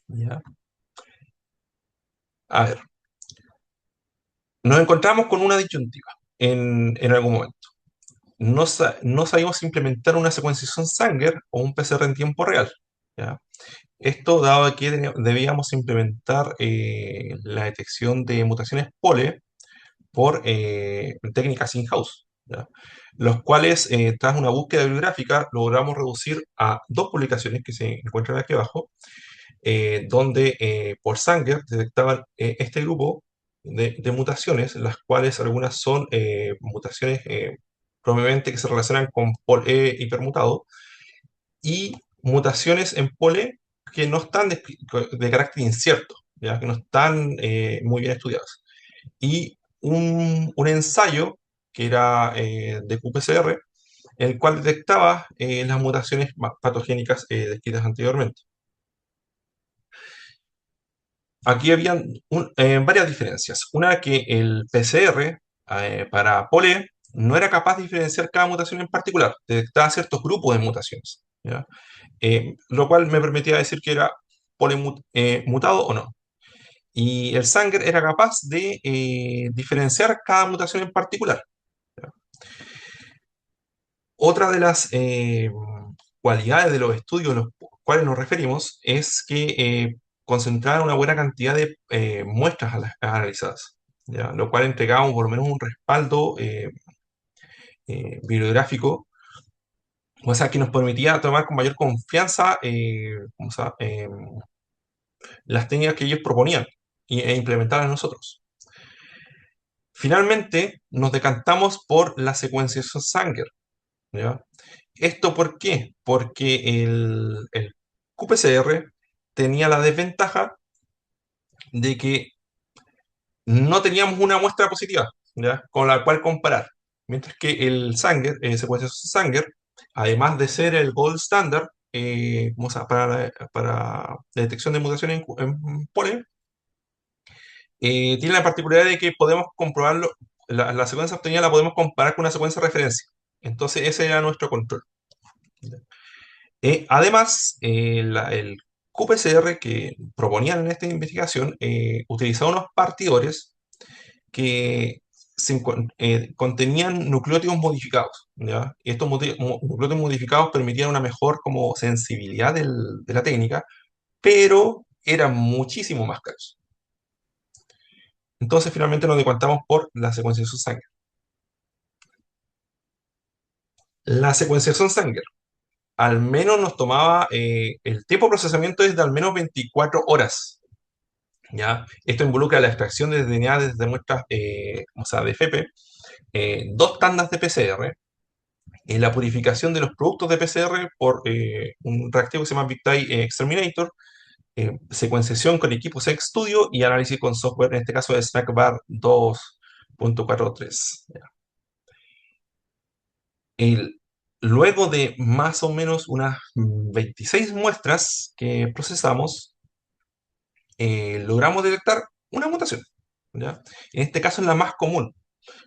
¿ya? A ver, nos encontramos con una disyuntiva en algún momento. No sabíamos implementar una secuenciación Sanger o un PCR en tiempo real, ¿ya? Esto dado que debíamos implementar la detección de mutaciones POLE por técnicas in-house, ¿ya? Los cuales, tras una búsqueda bibliográfica, logramos reducir a dos publicaciones que se encuentran aquí abajo, donde por Sanger detectaban este grupo de mutaciones, las cuales algunas son mutaciones probablemente que se relacionan con PolE hipermutado, y mutaciones en PolE que no están de carácter incierto, ¿ya? Que no están muy bien estudiadas. Y un ensayo que era de qPCR, el cual detectaba las mutaciones patogénicas descritas anteriormente. Aquí habían varias diferencias. Una, que el PCR para PolE no era capaz de diferenciar cada mutación en particular, detectaba ciertos grupos de mutaciones, ¿ya? Lo cual me permitía decir que era polimutado o no. Y el Sanger era capaz de diferenciar cada mutación en particular, ¿ya? Otra de las cualidades de los estudios a los cuales nos referimos es que concentraban una buena cantidad de muestras analizadas, ¿ya? Lo cual entregaba por lo menos un respaldo bibliográfico, o sea, que nos permitía tomar con mayor confianza las técnicas que ellos proponían e implementarlas nosotros. Finalmente, nos decantamos por la secuenciación Sanger, ¿ya? ¿Esto por qué? Porque el qPCR tenía la desventaja de que no teníamos una muestra positiva, ¿ya? Con la cual comparar. Mientras que el Sanger, secuenciación Sanger, además de ser el gold standard, para la detección de mutaciones en pole, tiene la particularidad de que podemos comprobarlo, la secuencia obtenida la podemos comparar con una secuencia de referencia. Entonces, ese era nuestro control. Además, el QPCR que proponían en esta investigación utilizaba unos partidores que contenían nucleótidos modificados, ¿ya? Y estos nucleótidos modificados permitían una mejor como sensibilidad de la técnica, pero eran muchísimo más caros. Entonces, finalmente nos decantamos por la secuenciación Sanger. La secuenciación Sanger al menos nos tomaba, el tiempo de procesamiento es de al menos 24 horas. ¿Ya? Esto involucra la extracción de DNA desde muestras, o sea, de FEP, dos tandas de PCR, la purificación de los productos de PCR por un reactivo que se llama BigTie Exterminator, secuenciación con equipos Studio y análisis con software, en este caso de SnackBar 2.43. El, Luego de más o menos unas 26 muestras que procesamos, logramos detectar una mutación, ¿ya? En este caso es la más común,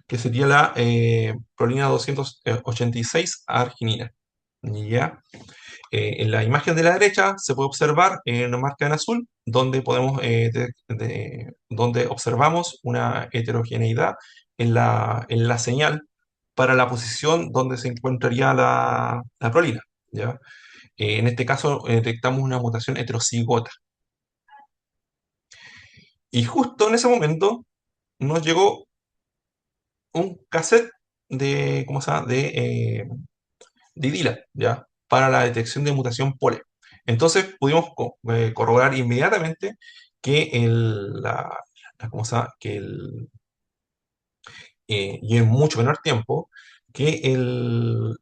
que sería la prolina 286 arginina. ¿Ya? En la imagen de la derecha se puede observar una marca en azul donde donde observamos una heterogeneidad en la señal para la posición donde se encontraría la prolina. ¿Ya? En este caso detectamos una mutación heterocigota. Y justo en ese momento nos llegó un cassette de, ¿cómo se llama? De IDILA, ¿ya? Para la detección de mutación POLE. Entonces pudimos corroborar inmediatamente que ¿cómo se llama? Y en mucho menor tiempo, que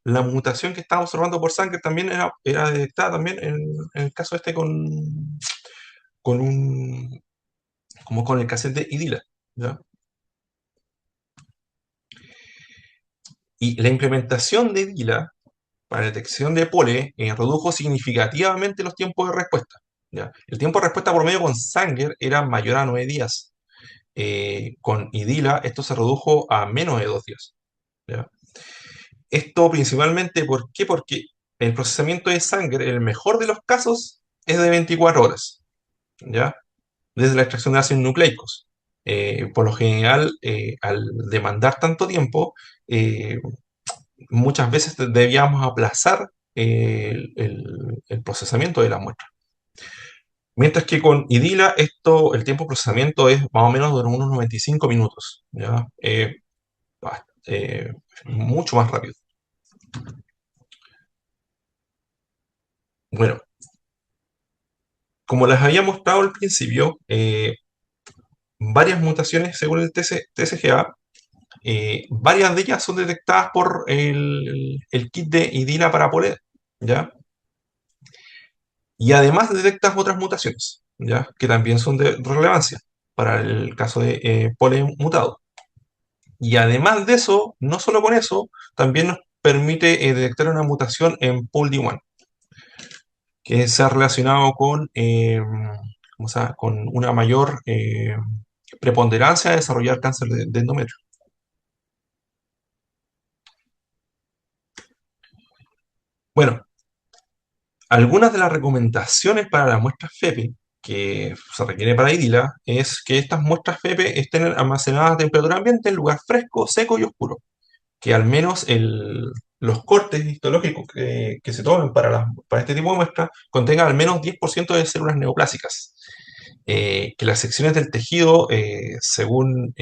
la mutación que estábamos observando por sangre también era detectada también en el caso este con un, como con el cassette de IDILA, ¿ya? Y la implementación de IDILA para detección de pole redujo significativamente los tiempos de respuesta. ¿Ya? El tiempo de respuesta promedio con Sanger era mayor a 9 días. Con IDILA esto se redujo a menos de 2 días. ¿Ya? Esto principalmente, ¿por qué? Porque el procesamiento de Sanger, en el mejor de los casos, es de 24 horas. ¿Ya? Desde la extracción de ácidos nucleicos. Por lo general, al demandar tanto tiempo, muchas veces debíamos aplazar el procesamiento de la muestra. Mientras que con IDILA el tiempo de procesamiento es más o menos de unos 95 minutos, ¿ya? Mucho más rápido. Bueno, como les había mostrado al principio, varias mutaciones según el TCGA, varias de ellas son detectadas por el kit de IDILA para POLE, ¿ya? Y además detectas otras mutaciones, ¿ya? Que también son de relevancia para el caso de polen mutado. Y además de eso, no solo con eso, también nos permite detectar una mutación en POLD1, que se ha relacionado con una mayor preponderancia de desarrollar cáncer de endometrio. Bueno, algunas de las recomendaciones para las muestras FEPE que se requiere para IDILA es que estas muestras FEPE estén almacenadas a temperatura ambiente en lugar fresco, seco y oscuro. Que al menos los cortes histológicos que se tomen para este tipo de muestras contengan al menos 10% de células neoplásicas. Que las secciones del tejido, según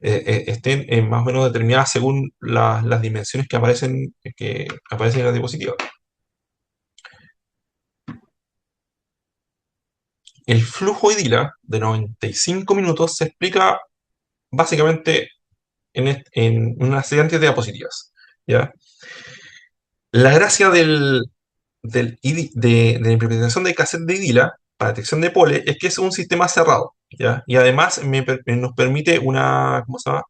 estén más o menos determinadas según las dimensiones que aparecen en la diapositiva. El flujo IDILA de 95 minutos se explica básicamente en unas siguientes diapositivas. ¿Ya? La gracia de la implementación de cassette de IDILA para detección de pole es que es un sistema cerrado, ¿ya? Y además nos permite ¿cómo se llama?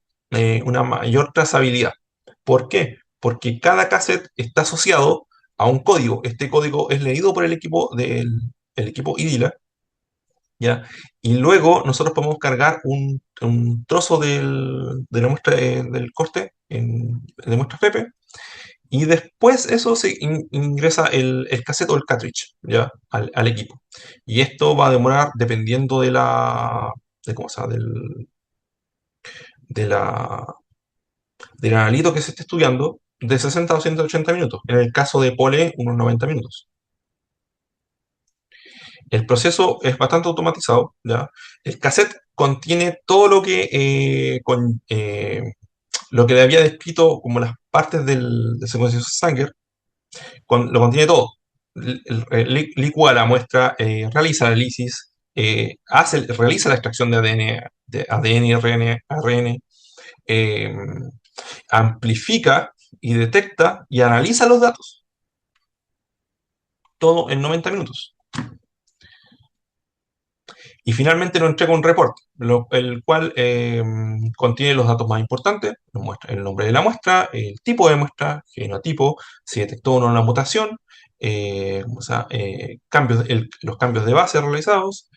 Una mayor trazabilidad. ¿Por qué? Porque cada cassette está asociado a un código. Este código es leído por el equipo IDILA, ¿ya? Y luego nosotros podemos cargar un trozo de la muestra del corte de muestra FEP, y después eso se ingresa el cassette o el cartridge, ¿ya? Al equipo. Y esto va a demorar, dependiendo ¿cómo se llama? De la, del analito que se esté estudiando, de 60 a 180 minutos. En el caso de Pole, unos 90 minutos. El proceso es bastante automatizado, ¿ya? El cassette contiene todo lo que le había descrito como las partes del secuenciador Sanger. Lo contiene todo. Licúa la muestra, realiza el análisis, realiza la extracción de ADN, ARN, eh, amplifica y detecta y analiza los datos. Todo en 90 minutos. Y finalmente nos entrega un reporte, el cual contiene los datos más importantes. Nos muestra el nombre de la muestra, el tipo de muestra, genotipo, si detectó o no la mutación, los cambios de base realizados.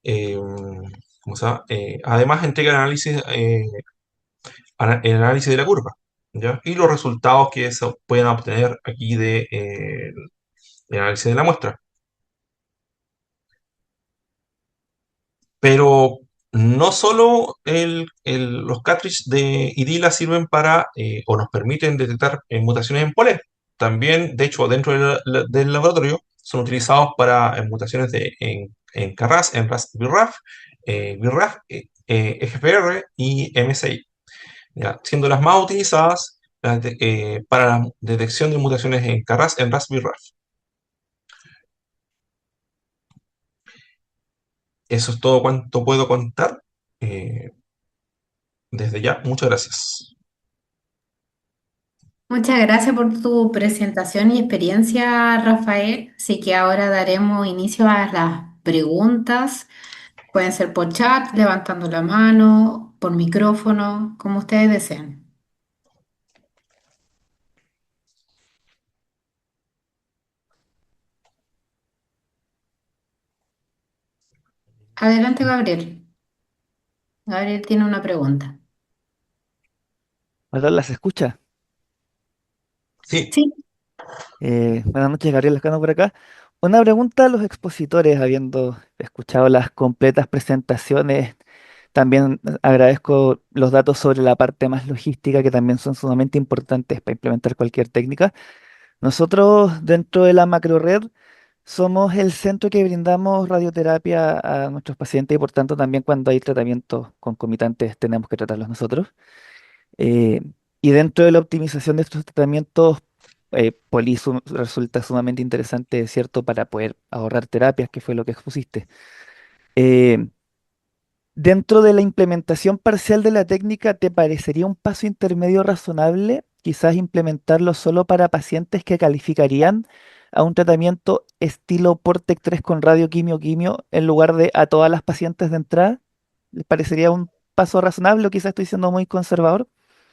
eh, Además entrega el análisis de la curva, ¿ya? Y los resultados que se pueden obtener aquí del análisis de la muestra. Pero no solo los cartridges de IDILA sirven o nos permiten detectar mutaciones en POLE. También, de hecho, dentro del laboratorio son utilizados para mutaciones en Carras, en RAS-BRAF, BRAF, FPR y MSI, ¿ya? Siendo las más utilizadas para la detección de mutaciones en Carras, en RAS-BRAF. Eso es todo cuanto puedo contar. eh, Desde ya, muchas gracias. Muchas gracias por tu presentación y experiencia, Rafael. Así que ahora daremos inicio a las preguntas. Pueden ser por chat, levantando la mano, por micrófono, como ustedes deseen. Adelante, Gabriel. Gabriel tiene una pregunta. Hola, ¿las escucha? Sí, Sí. Buenas noches, Gabriel Lascano por acá. Una pregunta a los expositores, habiendo escuchado las completas presentaciones. También agradezco los datos sobre la parte más logística, que también son sumamente importantes para implementar cualquier técnica. Nosotros, dentro de la macrored, somos el centro que brindamos radioterapia a nuestros pacientes y por tanto también cuando hay tratamientos concomitantes tenemos que tratarlos nosotros. Eh, y dentro de la optimización de estos tratamientos, resulta sumamente interesante, ¿cierto?, para poder ahorrar terapias, que fue lo que expusiste. Eh, Dentro de la implementación parcial de la técnica, ¿te parecería un paso intermedio razonable quizás implementarlo solo para pacientes que calificarían a un tratamiento estilo Portec 3 con radioquimio-quimio en lugar de a todas las pacientes de entrada? ¿Les parecería un paso razonable o quizás estoy siendo muy conservador?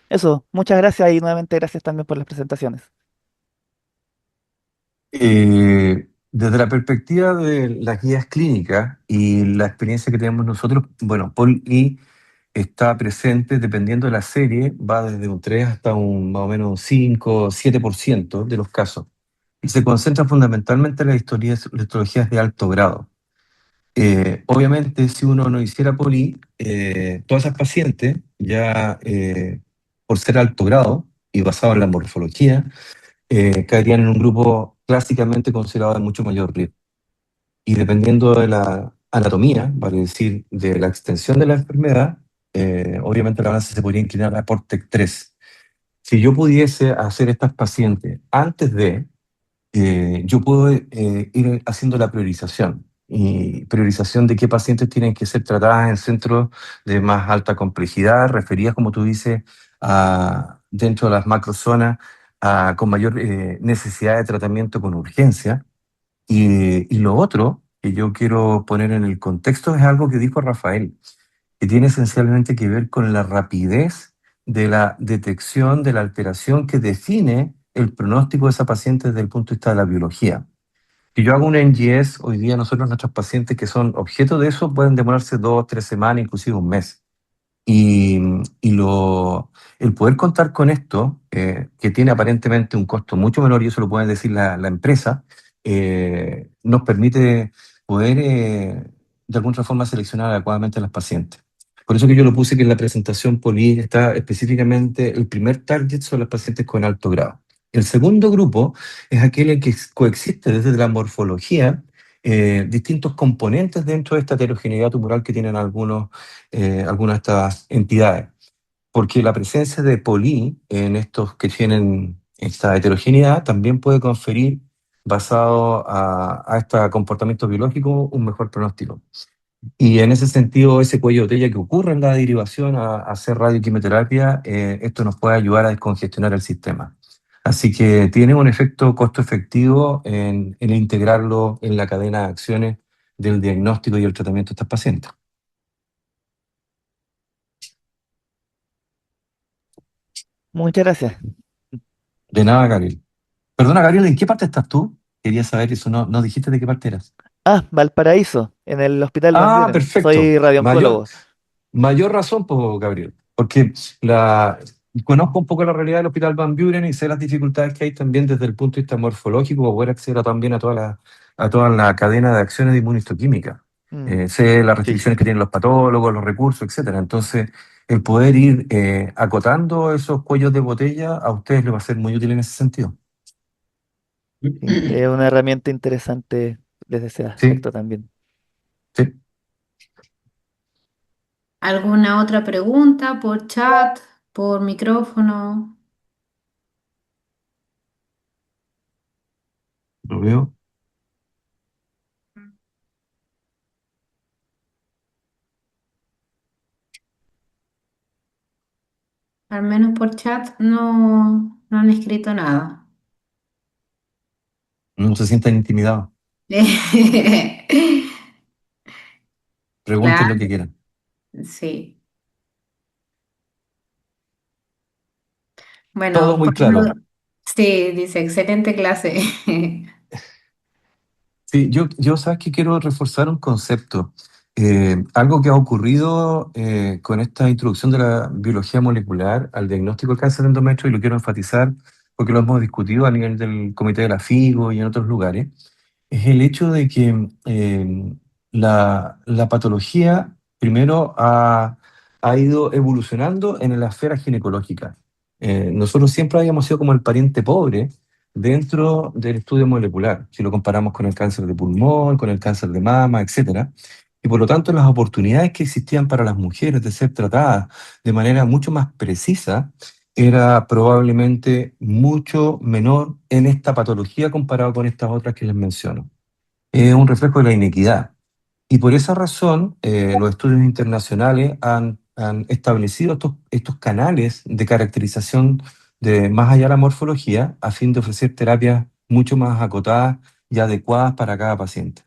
Eso, muchas gracias y nuevamente gracias también por las presentaciones. Desde la perspectiva de las guías clínicas y la experiencia que tenemos nosotros, bueno, POLI está presente dependiendo de la serie, va desde un 3 hasta un más o menos un 5, 7% de los casos. Y se concentra fundamentalmente en las histologías de alto grado. Obviamente, si uno no hiciera POLI, todas esas pacientes, ya por ser alto grado y basado en la morfología, caerían en un grupo clásicamente considerado de mucho mayor riesgo. Y dependiendo de la anatomía, vale decir, de la extensión de la enfermedad, obviamente la balanza se podría inclinar a Portec 3. Si yo pudiese hacer estas pacientes antes yo puedo ir haciendo la priorización. Y priorización de qué pacientes tienen que ser tratadas en centros de más alta complejidad, referidas, como tú dices, dentro de las macrozonas, con mayor necesidad de tratamiento con urgencia. Y lo otro que yo quiero poner en el contexto es algo que dijo Rafael, que tiene esencialmente que ver con la rapidez de la detección de la alteración que define el pronóstico de esa paciente desde el punto de vista de la biología. Si yo hago un NGS, hoy día nosotros, nuestros pacientes que son objeto de eso, pueden demorarse 2, 3 semanas, inclusive un mes. Y, el poder contar con esto, que tiene aparentemente un costo mucho menor, y eso lo puede decir la empresa, nos permite poder, de alguna forma, seleccionar adecuadamente a las pacientes. Por eso que yo lo puse que en la presentación Poli está específicamente el primer target son las pacientes con alto grado. El segundo grupo es aquel en que coexiste desde la morfología distintos componentes dentro de esta heterogeneidad tumoral que tienen algunas de estas entidades, porque la presencia de poli en estos que tienen esta heterogeneidad también puede conferir, basado a este comportamiento biológico, un mejor pronóstico. Y en ese sentido, ese cuello de botella que ocurre en la derivación a hacer radioquimioterapia, esto nos puede ayudar a descongestionar el sistema. Así que tiene un efecto costo efectivo en integrarlo en la cadena de acciones del diagnóstico y el tratamiento de estas pacientes. Muchas gracias. De nada, Gabriel. Perdona, Gabriel, ¿en qué parte estás tú? Quería saber eso, no dijiste de qué parte eras. Ah, Valparaíso, en el Hospital Van Ah, Buren. perfecto. Soy radiooncólogo. Mayor razón, pues, Gabriel, porque conozco un poco la realidad del Hospital Van Buren y sé las dificultades que hay también desde el punto de vista morfológico para poder acceder también a toda la cadena de acciones de inmunistoquímica. Mm, Sé las sí. restricciones que tienen los patólogos, los recursos, etcétera. Entonces, el poder ir acotando esos cuellos de botella a ustedes les va a ser muy útil en ese sentido. Sí, es una herramienta interesante desde ese Sí, aspecto también. sí, ¿Alguna otra pregunta por chat, por micrófono? lo veo. Al menos por chat no han escrito nada. No se sientan intimidados. Pregunten lo Claro, que quieran. sí. Bueno, Todo muy claro. sí, dice, excelente clase. Sí, yo sabes que quiero reforzar un concepto. Algo que ha ocurrido con esta introducción de la biología molecular al diagnóstico del cáncer de endometrio, y lo quiero enfatizar porque lo hemos discutido a nivel del Comité de la FIGO y en otros lugares, es el hecho de que la patología primero ha ido evolucionando en la esfera ginecológica. Nosotros siempre habíamos sido como el pariente pobre dentro del estudio molecular, si lo comparamos con el cáncer de pulmón, con el cáncer de mama, etcétera. Y por lo tanto, las oportunidades que existían para las mujeres de ser tratadas de manera mucho más precisa era probablemente mucho menor en esta patología comparado con estas otras que les menciono. Es un reflejo de la inequidad. Y por esa razón, los estudios internacionales han establecido estos canales de caracterización de más allá de la morfología a fin de ofrecer terapias mucho más acotadas y adecuadas para cada paciente.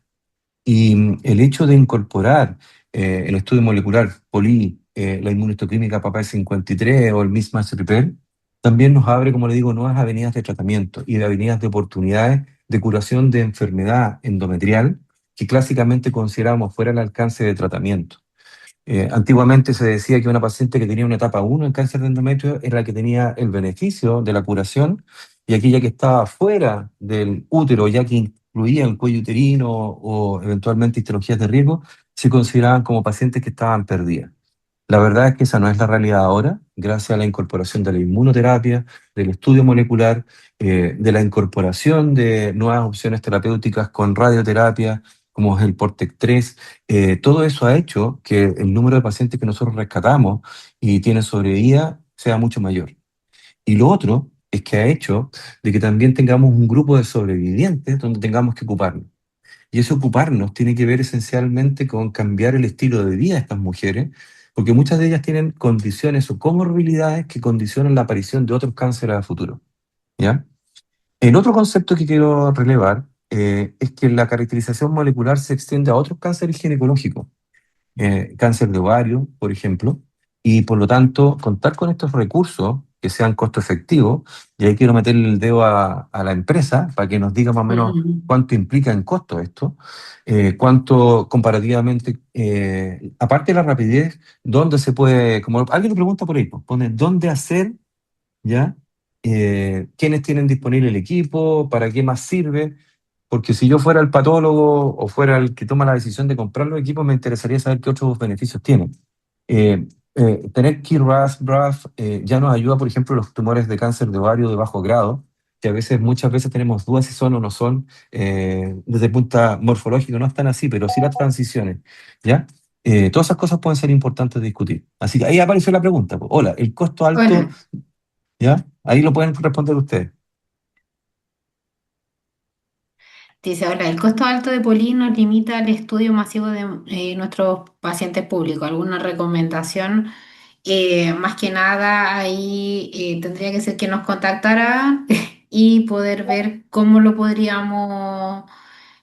Y el hecho de incorporar el estudio molecular POLI, la inmunohistoquímica PAPA53 o el mismatch repair, también nos abre, como le digo, nuevas avenidas de tratamiento y de avenidas de oportunidades de curación de enfermedad endometrial que clásicamente consideramos fuera del alcance de tratamiento. Antiguamente se decía que una paciente que tenía una etapa 1 en cáncer de endometrio era la que tenía el beneficio de la curación, y aquella que estaba fuera del útero, ya que incluía el cuello uterino o eventualmente histologías de riesgo, se consideraban como pacientes que estaban perdidas. La verdad es que esa no es la realidad ahora, gracias a la incorporación de la inmunoterapia, del estudio molecular, de la incorporación de nuevas opciones terapéuticas con radioterapia, como es el Portec 3. Todo eso ha hecho que el número de pacientes que nosotros rescatamos y tienen sobrevida sea mucho mayor. Y lo otro es que ha hecho de que también tengamos un grupo de sobrevivientes donde tengamos que ocuparnos. Y ese ocuparnos tiene que ver esencialmente con cambiar el estilo de vida de estas mujeres, porque muchas de ellas tienen condiciones o comorbilidades que condicionan la aparición de otros cánceres a futuro. ¿Ya? El otro concepto que quiero relevar es que la caracterización molecular se extiende a otros cánceres ginecológicos, cáncer de ovario, por ejemplo, y por lo tanto contar con estos recursos que sean costo efectivos, y ahí quiero meterle el dedo a la empresa para que nos diga más o menos Ujú. cuánto implica en costo esto, cuánto comparativamente, aparte de la rapidez, dónde se puede, como alguien lo pregunta por ahí, pues, pone dónde hacer, ¿ya? ¿Quiénes tienen disponible el equipo? ¿Para qué más sirve? Porque si yo fuera el patólogo o fuera el que toma la decisión de comprar los equipos, me interesaría saber qué otros beneficios tienen. Eh, Tener KRAS, BRAF, ya nos ayuda, por ejemplo, los tumores de cáncer de ovario de bajo grado, que a veces, muchas veces tenemos dudas si son o no son, desde el punto morfológico, no están así, pero sí las transiciones, ¿ya? Todas esas cosas pueden ser importantes de discutir. Así que ahí apareció la pregunta, pues, hola, el costo alto, Hola. ¿ya? Ahí lo pueden responder ustedes. Dice, hola, el costo alto de Poli nos limita al estudio masivo de nuestros pacientes públicos. ¿Alguna recomendación? Más que nada, ahí tendría que ser que nos contactara y poder ver cómo lo podríamos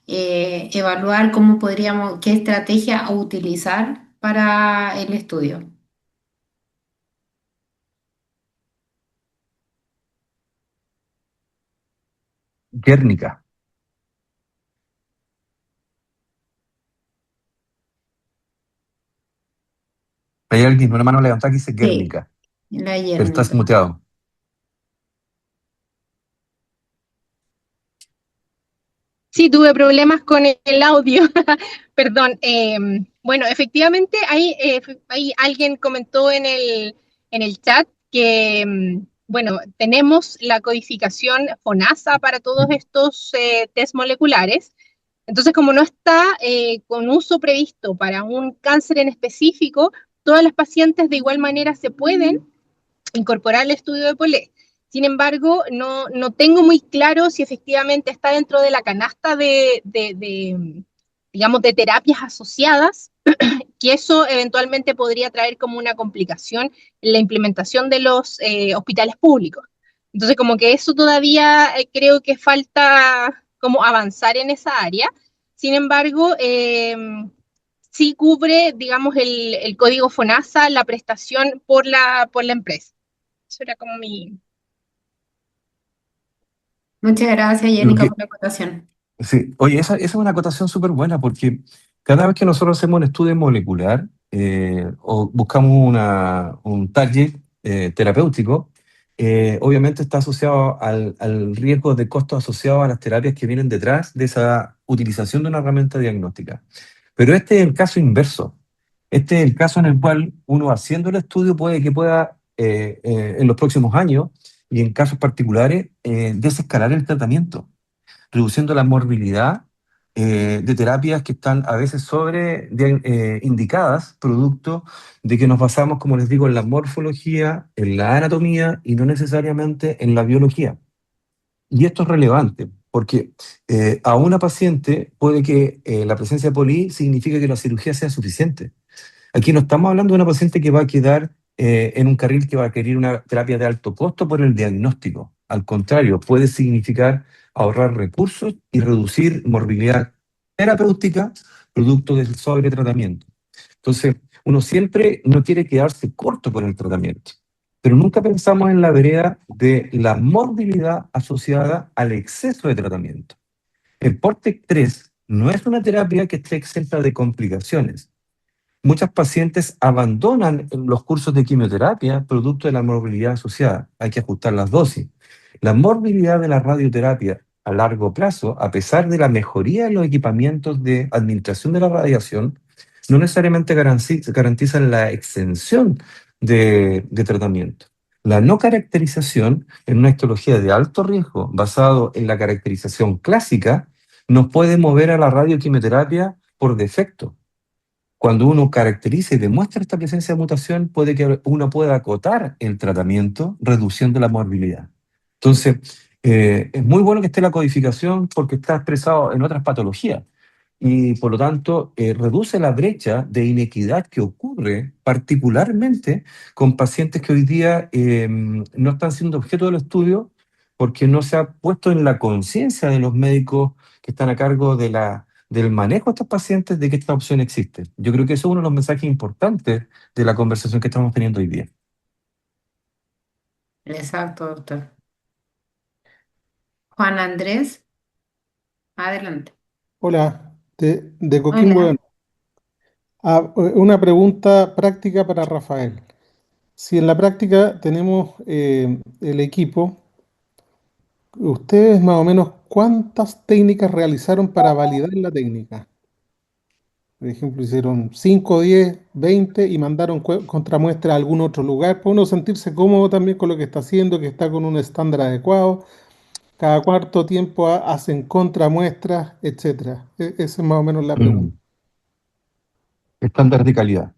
evaluar, cómo podríamos, qué estrategia utilizar para el estudio. Guernica. Hay alguien, una mano levantada que dice Sí, Guernica, la pero estás Yérnica. muteado. Sí, tuve problemas con el audio, perdón. Bueno, efectivamente hay alguien comentó en el chat que, bueno, tenemos la codificación FONASA para todos estos test moleculares. Entonces, como no está con uso previsto para un cáncer en específico, todas las pacientes de igual manera se pueden incorporar el estudio de Polé. Sin embargo, no tengo muy claro si efectivamente está dentro de la canasta digamos, de terapias asociadas, que eso eventualmente podría traer como una complicación en la implementación de los hospitales públicos. Entonces, como que eso todavía creo que falta como avanzar en esa área. Sin embargo, sí cubre, digamos, el código FONASA, la prestación por la empresa. Eso era como mi... Muchas gracias, Lo Yérnica, que, por la acotación. sí, oye, esa es una acotación súper buena porque cada vez que nosotros hacemos un estudio molecular o buscamos un target terapéutico, obviamente está asociado al riesgo de costos asociados a las terapias que vienen detrás de esa utilización de una herramienta diagnóstica. Pero este es el caso inverso. Este es el caso en el cual uno haciendo el estudio puede que pueda en los próximos años y en casos particulares desescalar el tratamiento reduciendo la morbilidad de terapias que están a veces indicadas, producto de que nos basamos, como les digo, en la morfología, en la anatomía y no necesariamente en la biología. Y esto es relevante, porque a una paciente puede que la presencia de poli signifique que la cirugía sea suficiente. Aquí no estamos hablando de una paciente que va a quedar en un carril que va a requerir una terapia de alto costo por el diagnóstico. Al contrario, puede significar ahorrar recursos y reducir morbilidad terapéutica producto del sobretratamiento. Entonces, uno siempre no quiere quedarse corto con el tratamiento, pero nunca pensamos en la vereda de la morbilidad asociada al exceso de tratamiento. El Portec 3 no es una terapia que esté exenta de complicaciones. Muchas pacientes abandonan los cursos de quimioterapia producto de la morbilidad asociada. Hay que ajustar las dosis. La morbilidad de la radioterapia a largo plazo, a pesar de la mejoría de los equipamientos de administración de la radiación, no necesariamente garantizan la extensión de tratamiento. La no caracterización en una histología de alto riesgo basado en la caracterización clásica nos puede mover a la radioquimioterapia por defecto. Cuando uno caracteriza y demuestra esta presencia de mutación, puede que uno pueda acotar el tratamiento, reduciendo la morbilidad. Entonces, es muy bueno que esté la codificación porque está expresado en otras patologías y por lo tanto reduce la brecha de inequidad que ocurre particularmente con pacientes que hoy día no están siendo objeto del estudio porque no se ha puesto en la conciencia de los médicos que están a cargo del manejo de estos pacientes de que esta opción existe. Yo creo que eso es uno de los mensajes importantes de la conversación que estamos teniendo hoy día. Exacto, doctor. Juan Andrés, adelante. Hola, de Coquimbo. Hola. Una pregunta práctica para Rafael. Si en la práctica tenemos el equipo, ¿ustedes más o menos cuántas técnicas realizaron para validar la técnica? Por ejemplo, hicieron 5, 10, 20 y mandaron contramuestra a algún otro lugar para uno sentirse cómodo también con lo que está haciendo, que está con un estándar adecuado. Cada cuarto tiempo hacen contramuestras, etcétera. Esa es más o menos la pregunta. Mm. Estándar de calidad.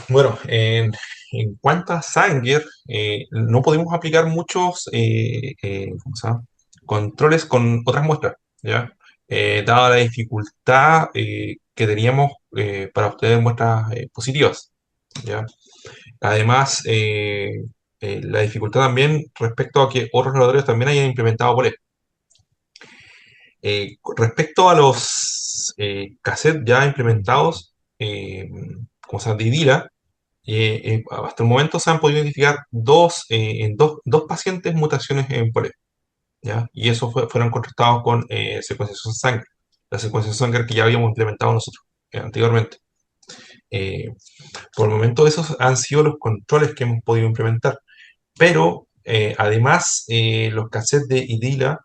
Bueno, en cuanto a Sanger, no podemos aplicar muchos ¿cómo se llama? Controles con otras muestras, ¿ya? Dada la dificultad que teníamos para obtener muestras positivas, ¿ya? Además, la dificultad también respecto a que otros laboratorios también hayan implementado POLE. Respecto a los cassettes ya implementados, como se llama, de IDILA, hasta el momento se han podido identificar dos pacientes mutaciones en POLE, ¿ya? Y esos fueron contrastados con secuenciación de sangre, la secuenciación de sangre que ya habíamos implementado nosotros anteriormente. Eh, por el momento esos han sido los controles que hemos podido implementar, pero además los cassettes de IDILA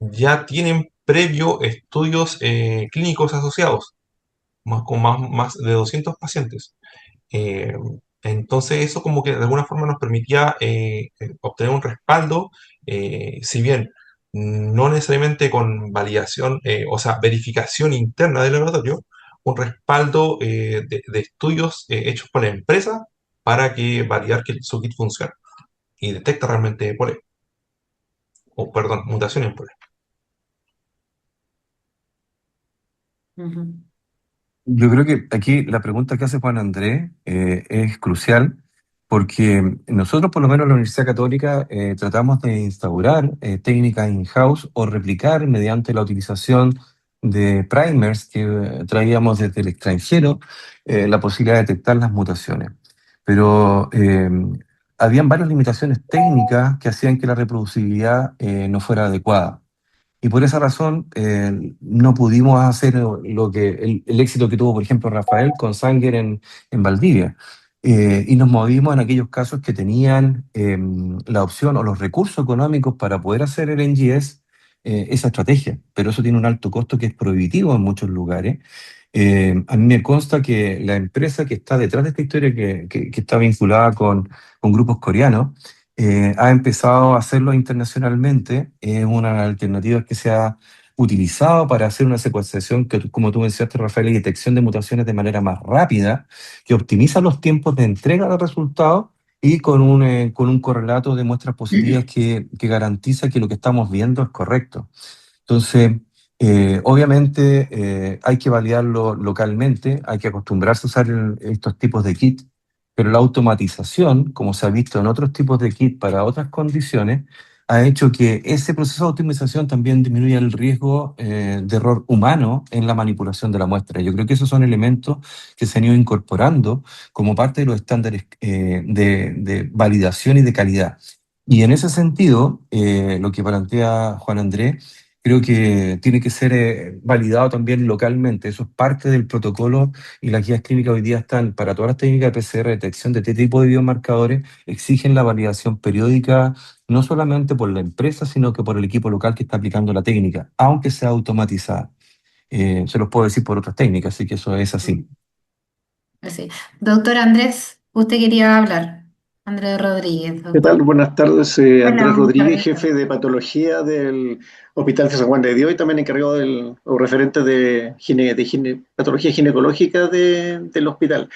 ya tienen previo estudios clínicos asociados, con más de 200 pacientes. Eh, entonces eso como que de alguna forma nos permitía obtener un respaldo, si bien no necesariamente con validación, o sea, verificación interna del laboratorio, un respaldo de estudios hechos por la empresa para que validar que su kit funciona y detecta realmente pole, o perdón, mutaciones en pole. Ujú. Yo creo que aquí la pregunta que hace Juan Andrés es crucial porque nosotros, por lo menos en la Universidad Católica, tratamos de instaurar técnicas in-house o replicar mediante la utilización de primers que traíamos desde el extranjero la posibilidad de detectar las mutaciones. Pero habían varias limitaciones técnicas que hacían que la reproducibilidad no fuera adecuada. Y por esa razón no pudimos hacer lo que el éxito que tuvo, por ejemplo, Rafael con Sanger en Valdivia. Y nos movimos en aquellos casos que tenían la opción o los recursos económicos para poder hacer el NGS, esa estrategia. Pero eso tiene un alto costo que es prohibitivo en muchos lugares. A mí me consta que la empresa que está detrás de esta historia, que está vinculada con grupos coreanos, ha empezado a hacerlo internacionalmente. Es una alternativa que se ha utilizado para hacer una secuenciación que, como tú mencionaste, Rafael, y detección de mutaciones de manera más rápida, que optimiza los tiempos de entrega de resultados y con un correlato de muestras positivas que garantiza que lo que estamos viendo es correcto. Entonces, obviamente hay que validarlo localmente, hay que acostumbrarse a usar estos tipos de kits, pero la automatización, como se ha visto en otros tipos de kits para otras condiciones, ha hecho que ese proceso de optimización también disminuya el riesgo de error humano en la manipulación de la muestra. Yo creo que esos son elementos que se han ido incorporando como parte de los estándares de validación y de calidad. Y en ese sentido, lo que plantea Juan Andrés, creo que tiene que ser validado también localmente. Eso es parte del protocolo y las guías clínicas hoy día están para todas las técnicas de PCR, detección de este tipo de biomarcadores, exigen la validación periódica, no solamente por la empresa, sino que por el equipo local que está aplicando la técnica, aunque sea automatizada. Se los puedo decir por otras técnicas, así que eso es así. Así. Doctor Andrés, usted quería hablar. Andrés Rodríguez, ¿Qué tal? doctor. Buenas tardes. Hola, Andrés buenas Rodríguez, tardes. jefe de patología del Hospital César Juan de Dios y también encargado o referente de, patología ginecológica del hospital.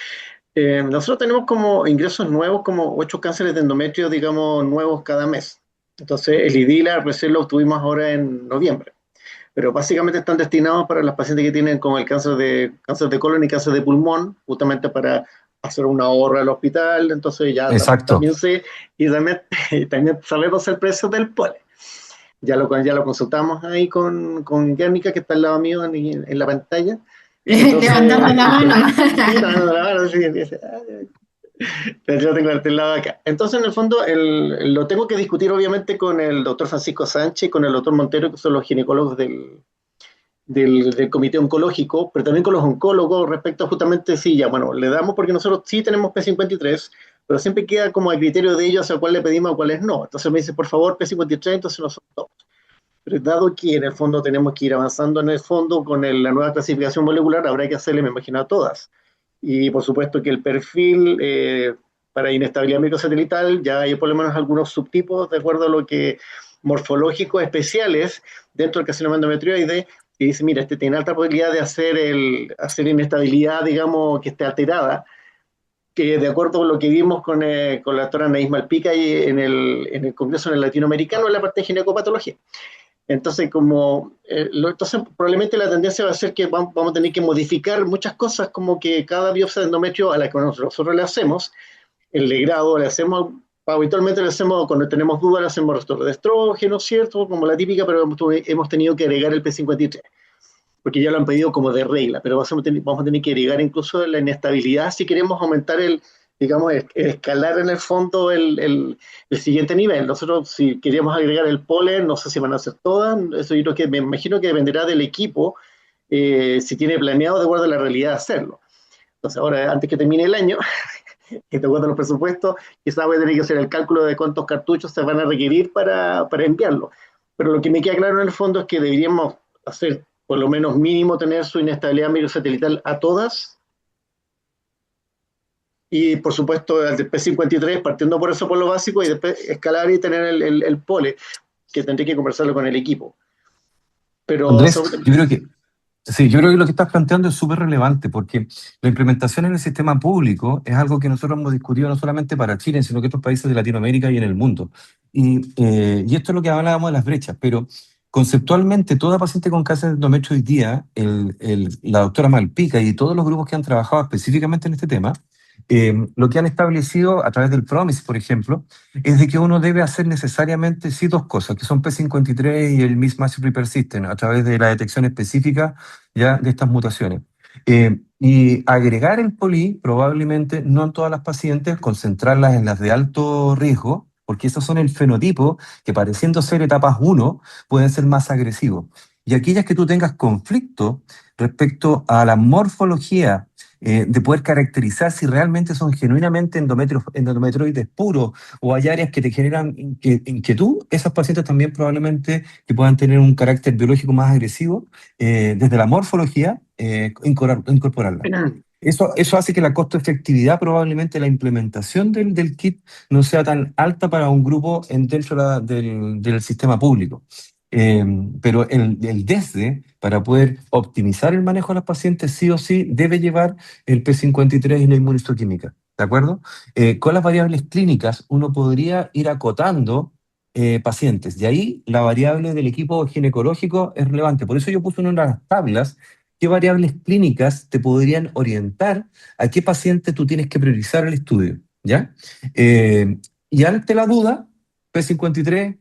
Nosotros tenemos como ingresos nuevos, como 8 cánceres de endometrio, digamos, nuevos cada mes. Entonces, el IDILA recién lo obtuvimos ahora en noviembre, pero básicamente están destinados para las pacientes que tienen como el cáncer de colon y cáncer de pulmón, justamente para hacer un ahorro al hospital. Entonces ya Exacto. también sé, y también, y también sabemos el precio del pole. Ya lo consultamos ahí con Guernica, que está al lado mío en la pantalla. Entonces, Levantando la mano. sí, no, no, no, sí, dice, Yo tengo el lado acá. Entonces, en el fondo, lo tengo que discutir obviamente con el doctor Francisco Sánchez y con el doctor Montero, que son los ginecólogos del Comité Oncológico, pero también con los oncólogos respecto a justamente, sí, ya, bueno, le damos porque nosotros sí tenemos P53, pero siempre queda como a criterio de ellos a cuál le pedimos a cuáles no. Entonces me dice, por favor, P53, entonces nosotros. Pero dado que en el fondo tenemos que ir avanzando en el fondo con la nueva clasificación molecular, habrá que hacerle, me imagino, a todas. Y por supuesto que el perfil para inestabilidad microsatelital, ya hay por lo menos algunos subtipos de acuerdo a lo que morfológicos especiales dentro del carcinoma endometrioide, y dice, mira, este tiene alta probabilidad de hacer inestabilidad, digamos, que esté alterada, que de acuerdo con lo que vimos con la doctora Anaís Malpica y en el Congreso en el Latinoamericano en la parte de ginecopatología. Entonces, entonces probablemente la tendencia va a ser que vamos a tener que modificar muchas cosas, como que cada biopsia de endometrio a la que nosotros le hacemos, el legrado le hacemos, habitualmente le hacemos, cuando tenemos dudas, le hacemos rastro de estrógeno, ¿cierto? Como la típica, pero hemos tenido que agregar el P53, porque ya lo han pedido como de regla, pero vamos a tener que agregar incluso la inestabilidad si queremos aumentar digamos, escalar en el fondo el siguiente nivel. Nosotros, si queríamos agregar el polen, no sé si van a hacer todas, eso yo creo que me imagino que dependerá del equipo, si tiene planeado de acuerdo a la realidad hacerlo. Entonces, ahora, antes que termine el año, que te acuerdo los presupuestos, quizás voy a tener que hacer el cálculo de cuántos cartuchos se van a requerir para enviarlo. Pero lo que me queda claro en el fondo es que deberíamos hacer, por lo menos mínimo, tener su inestabilidad microsatelital a todas, y por supuesto el del P53, partiendo por eso por lo básico, y después escalar y tener el pole, que tendré que conversarlo con el equipo. Pero Andrés, yo creo que lo que estás planteando es súper relevante porque la implementación en el sistema público es algo que nosotros hemos discutido no solamente para Chile, sino que otros países de Latinoamérica y en el mundo. Y esto es lo que hablábamos de las brechas, pero conceptualmente toda paciente con cáncer de endometrio hoy día, la doctora Malpica y todos los grupos que han trabajado específicamente en este tema, lo que han establecido a través del PROMIS, por ejemplo, es de que uno debe hacer necesariamente sí dos cosas, que son P53 y el mismatch repersistent, a través de la detección específica ya de estas mutaciones. Y agregar el poli, probablemente no en todas las pacientes, concentrarlas en las de alto riesgo, porque esos son el fenotipo que, pareciendo ser etapas 1, pueden ser más agresivos. Y aquellas que tú tengas conflicto respecto a la morfología, de poder caracterizar si realmente son genuinamente endometrioides puros o hay áreas que te generan inquietud, esas pacientes también probablemente que puedan tener un carácter biológico más agresivo, desde la morfología, incorporarla. Eso hace que la costo-efectividad, probablemente la implementación del kit, no sea tan alta para un grupo dentro del sistema público. Pero el DESDE, para poder optimizar el manejo de los pacientes, sí o sí debe llevar el P53 y la inmunistoquímica, ¿de acuerdo? Con las variables clínicas uno podría ir acotando pacientes. De ahí la variable del equipo ginecológico es relevante. Por eso yo puse en unas tablas qué variables clínicas te podrían orientar a qué paciente tú tienes que priorizar el estudio, ¿ya? Y ante la duda, P53,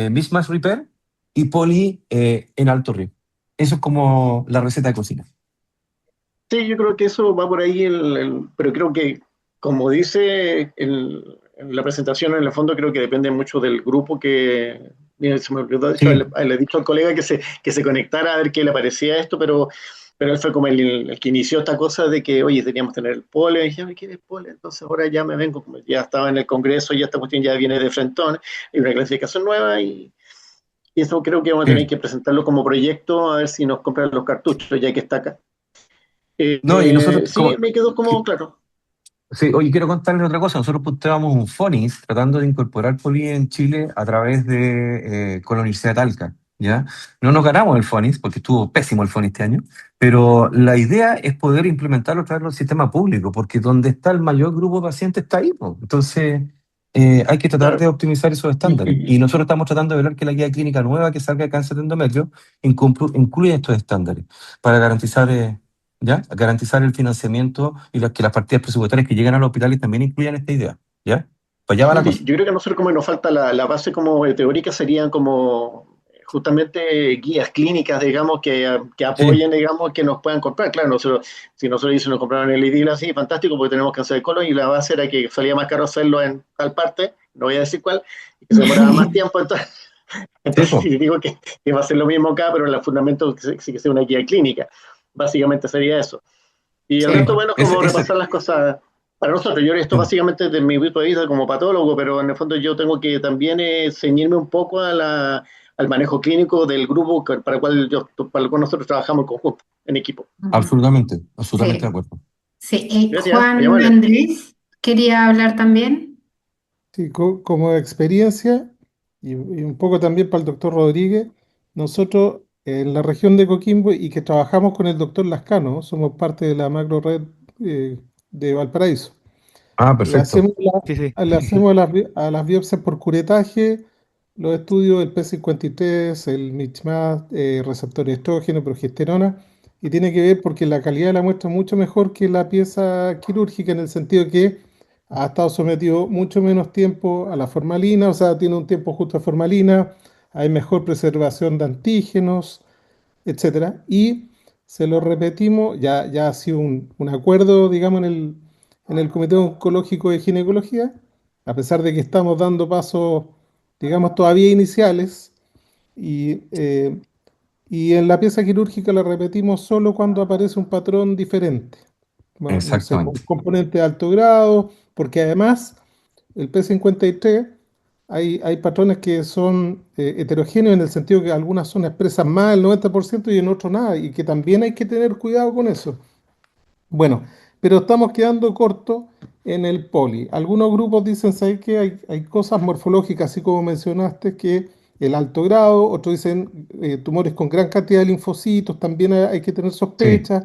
mismatch repair y poli en alto riesgo. Eso es como la receta de cocina. sí, yo creo que eso va por ahí, pero creo que, como dice en la presentación, en el fondo creo que depende mucho del grupo que... Mira, se me olvidó, de hecho, Sí, le he dicho al colega que se conectara a ver qué le parecía esto, pero él fue como el que inició esta cosa de que, oye, teníamos que tener el pole, y dije, "Ay, ¿qué es el pole?". Entonces ahora ya me vengo, como ya estaba en el Congreso, ya esta cuestión ya viene de frentón, hay una clasificación nueva, y eso creo que vamos a tener sí. que presentarlo como proyecto, a ver si nos compran los cartuchos, ya que está acá. No, y nosotros, Sí, me quedó como claro. sí, oye, quiero contarles otra cosa. Nosotros punteamos un FONIS tratando de incorporar poli en Chile a través con la Universidad de Talca, ¿ya? No nos ganamos el FONIS porque estuvo pésimo el FONIS este año, pero la idea es poder implementarlo a través del sistema público, porque donde está el mayor grupo de pacientes está ahí, po. Entonces, hay que tratar de Claro. optimizar esos estándares. Y nosotros estamos tratando de ver que la guía clínica nueva que salga de cáncer de endometrio incluya estos estándares para garantizar... ¿ya? Garantizar el financiamiento y que las partidas presupuestarias que llegan a los hospitales también incluyan esta idea, ¿ya? Para allá va la Sí, cosa. yo creo que a nosotros como nos falta la base como teórica serían como justamente guías clínicas, digamos, que Sí, apoyen, digamos, que nos puedan comprar. Claro, si nosotros dicen nos compraron el IDIL así, fantástico, porque tenemos cáncer de colon y la base era que salía más caro hacerlo en tal parte, no voy a decir cuál, y que se demoraba más tiempo, entonces, sí, entonces po. digo que va a ser lo mismo acá, pero el fundamento sí que sea una guía clínica. Básicamente sería eso. Y el resto, Sí. bueno, es como Ese, repasar las cosas para nosotros. Yo esto sí. básicamente desde mi punto de vista como patólogo, pero en el fondo yo tengo que también ceñirme un poco al manejo clínico del grupo para el cual nosotros trabajamos en conjunto, en equipo. Ujú. Absolutamente, absolutamente de Sí, acuerdo. sí. Gracias, muy Juan amable. Andrés quería hablar también. Sí, como experiencia y un poco también para el doctor Rodríguez, nosotros en la región de Coquimbo y que trabajamos con el doctor Lascano, somos parte de la macro red de Valparaíso. Ah, Le perfecto. hacemos, Sí, sí. le hacemos a las biopsias por curetaje, los estudios del P53, el mismatch, receptor de estrógeno, progesterona, y tiene que ver porque la calidad de la muestra es mucho mejor que la pieza quirúrgica en el sentido que ha estado sometido mucho menos tiempo a la formalina, o sea, tiene un tiempo justo a formalina, hay mejor preservación de antígenos, etcétera. Y se lo repetimos, ya ha sido un acuerdo, digamos, en el Comité Oncológico de Ginecología, a pesar de que estamos dando pasos, digamos, todavía iniciales, y, eh, y en la pieza quirúrgica la repetimos solo cuando aparece un patrón diferente. Bueno, no sé, un Exactamente. componente de alto grado, porque además el P53 hay patrones que son heterogéneos en el sentido que algunas son expresas más del 90% y en otros nada, y que también hay que tener cuidado con eso. Bueno, pero estamos quedando cortos en el poli. Algunos grupos dicen, ¿sabes qué? Hay cosas morfológicas, así como mencionaste, que el alto grado, otros dicen tumores con gran cantidad de linfocitos, también hay que tener Sí, sospechas.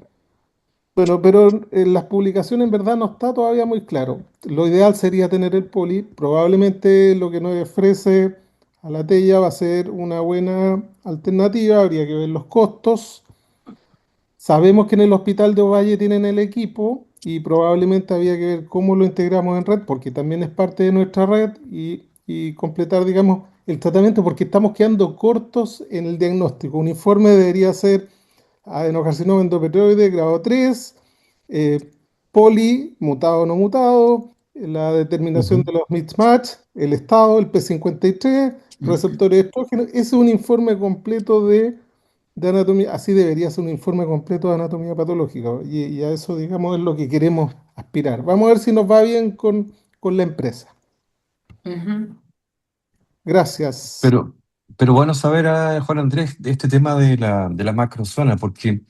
Bueno, pero en las publicaciones en verdad no está todavía muy claro. Lo ideal sería tener el poli. Probablemente lo que nos ofrece a la Tella va a ser una buena alternativa. Habría que ver los costos. Sabemos que en el hospital de Ovalle tienen el equipo y probablemente había que ver cómo lo integramos en red, porque también es parte de nuestra red y completar, digamos, el tratamiento, porque estamos quedando cortos en el diagnóstico. Un informe debería ser adenocarcinoma endometrioide grado 3, eh, poli, mutado o no mutado, la determinación ujú, de los mismatch, el estado, el P53, receptores de estrógeno. Ese es un informe completo de anatomía, así debería ser un informe completo de anatomía patológica, y a eso, digamos, es lo que queremos aspirar. Vamos a ver si nos va bien con la empresa. Ujú. Gracias. Pero, pero bueno saber, Juan Andrés, de este tema de la macrozona, porque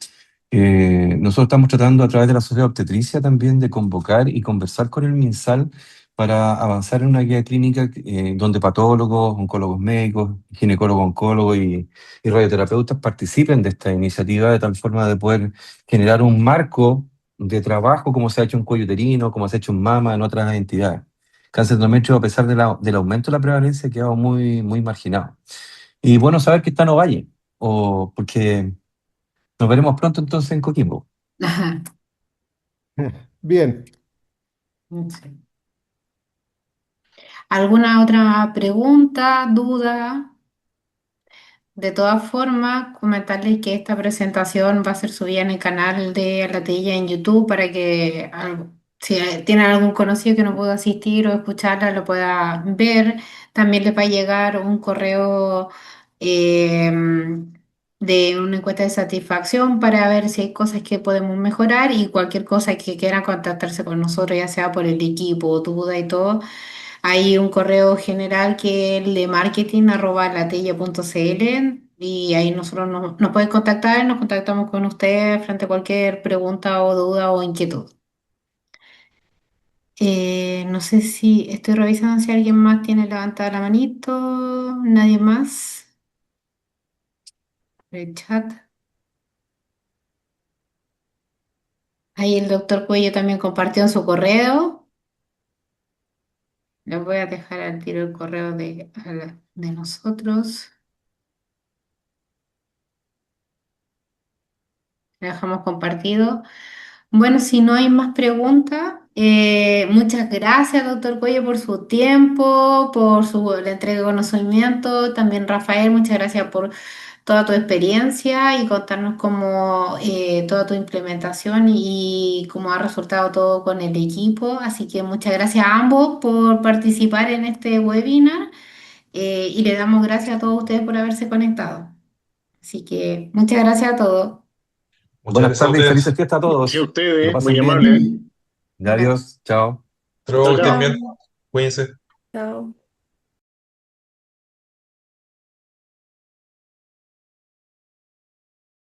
nosotros estamos tratando a través de la Sociedad de Obstetricia también de convocar y conversar con el MinSal para avanzar en una guía clínica donde patólogos, oncólogos médicos, ginecólogos, oncólogos y radioterapeutas participen de esta iniciativa de tal forma de poder generar un marco de trabajo como se ha hecho en cuello uterino, como se ha hecho en mama, en otras entidades. Cáncer de endometrio, a pesar de del aumento de la prevalencia, ha quedado muy, muy marginado. Y bueno saber que está en Ovalle, porque nos veremos pronto entonces en Coquimbo. Ajá. Bien. Sí. ¿Alguna otra pregunta, duda? De todas formas, comentarles que esta presentación va a ser subida en el canal de Latilla en YouTube para que si tienen algún conocido que no pueda asistir o escucharla, lo pueda ver. También les va a llegar un correo eh, de una encuesta de satisfacción para ver si hay cosas que podemos mejorar y cualquier cosa que quieran contactarse con nosotros, ya sea por el equipo, duda y todo. Hay un correo general que es el de marketing@latella.cl y ahí nosotros nos pueden contactar, nos contactamos con ustedes frente a cualquier pregunta o duda o inquietud. No sé si estoy revisando si alguien más tiene levantada la manito, nadie más. El chat. Ahí el doctor Cuello también compartió en su correo. Les voy a dejar al tiro el correo de nosotros. Le dejamos compartido. Bueno, si no hay más preguntas, Muchas gracias, doctor Cuello, por su tiempo, la entrega de conocimiento. También, Rafael, muchas gracias por toda tu experiencia y contarnos cómo toda tu implementación y cómo ha resultado todo con el equipo. Así que muchas gracias a ambos por participar en este webinar y le damos gracias a todos ustedes por haberse conectado. Así que muchas gracias a todos. Muchas Buenas gracias a tardes y ustedes. felices fiestas a Gracias a todos. Que lo ustedes, muy pasen bien. amable. Adiós, chao. Hasta luego, que estén Chao. bien. Chao. Cuídense. Chao.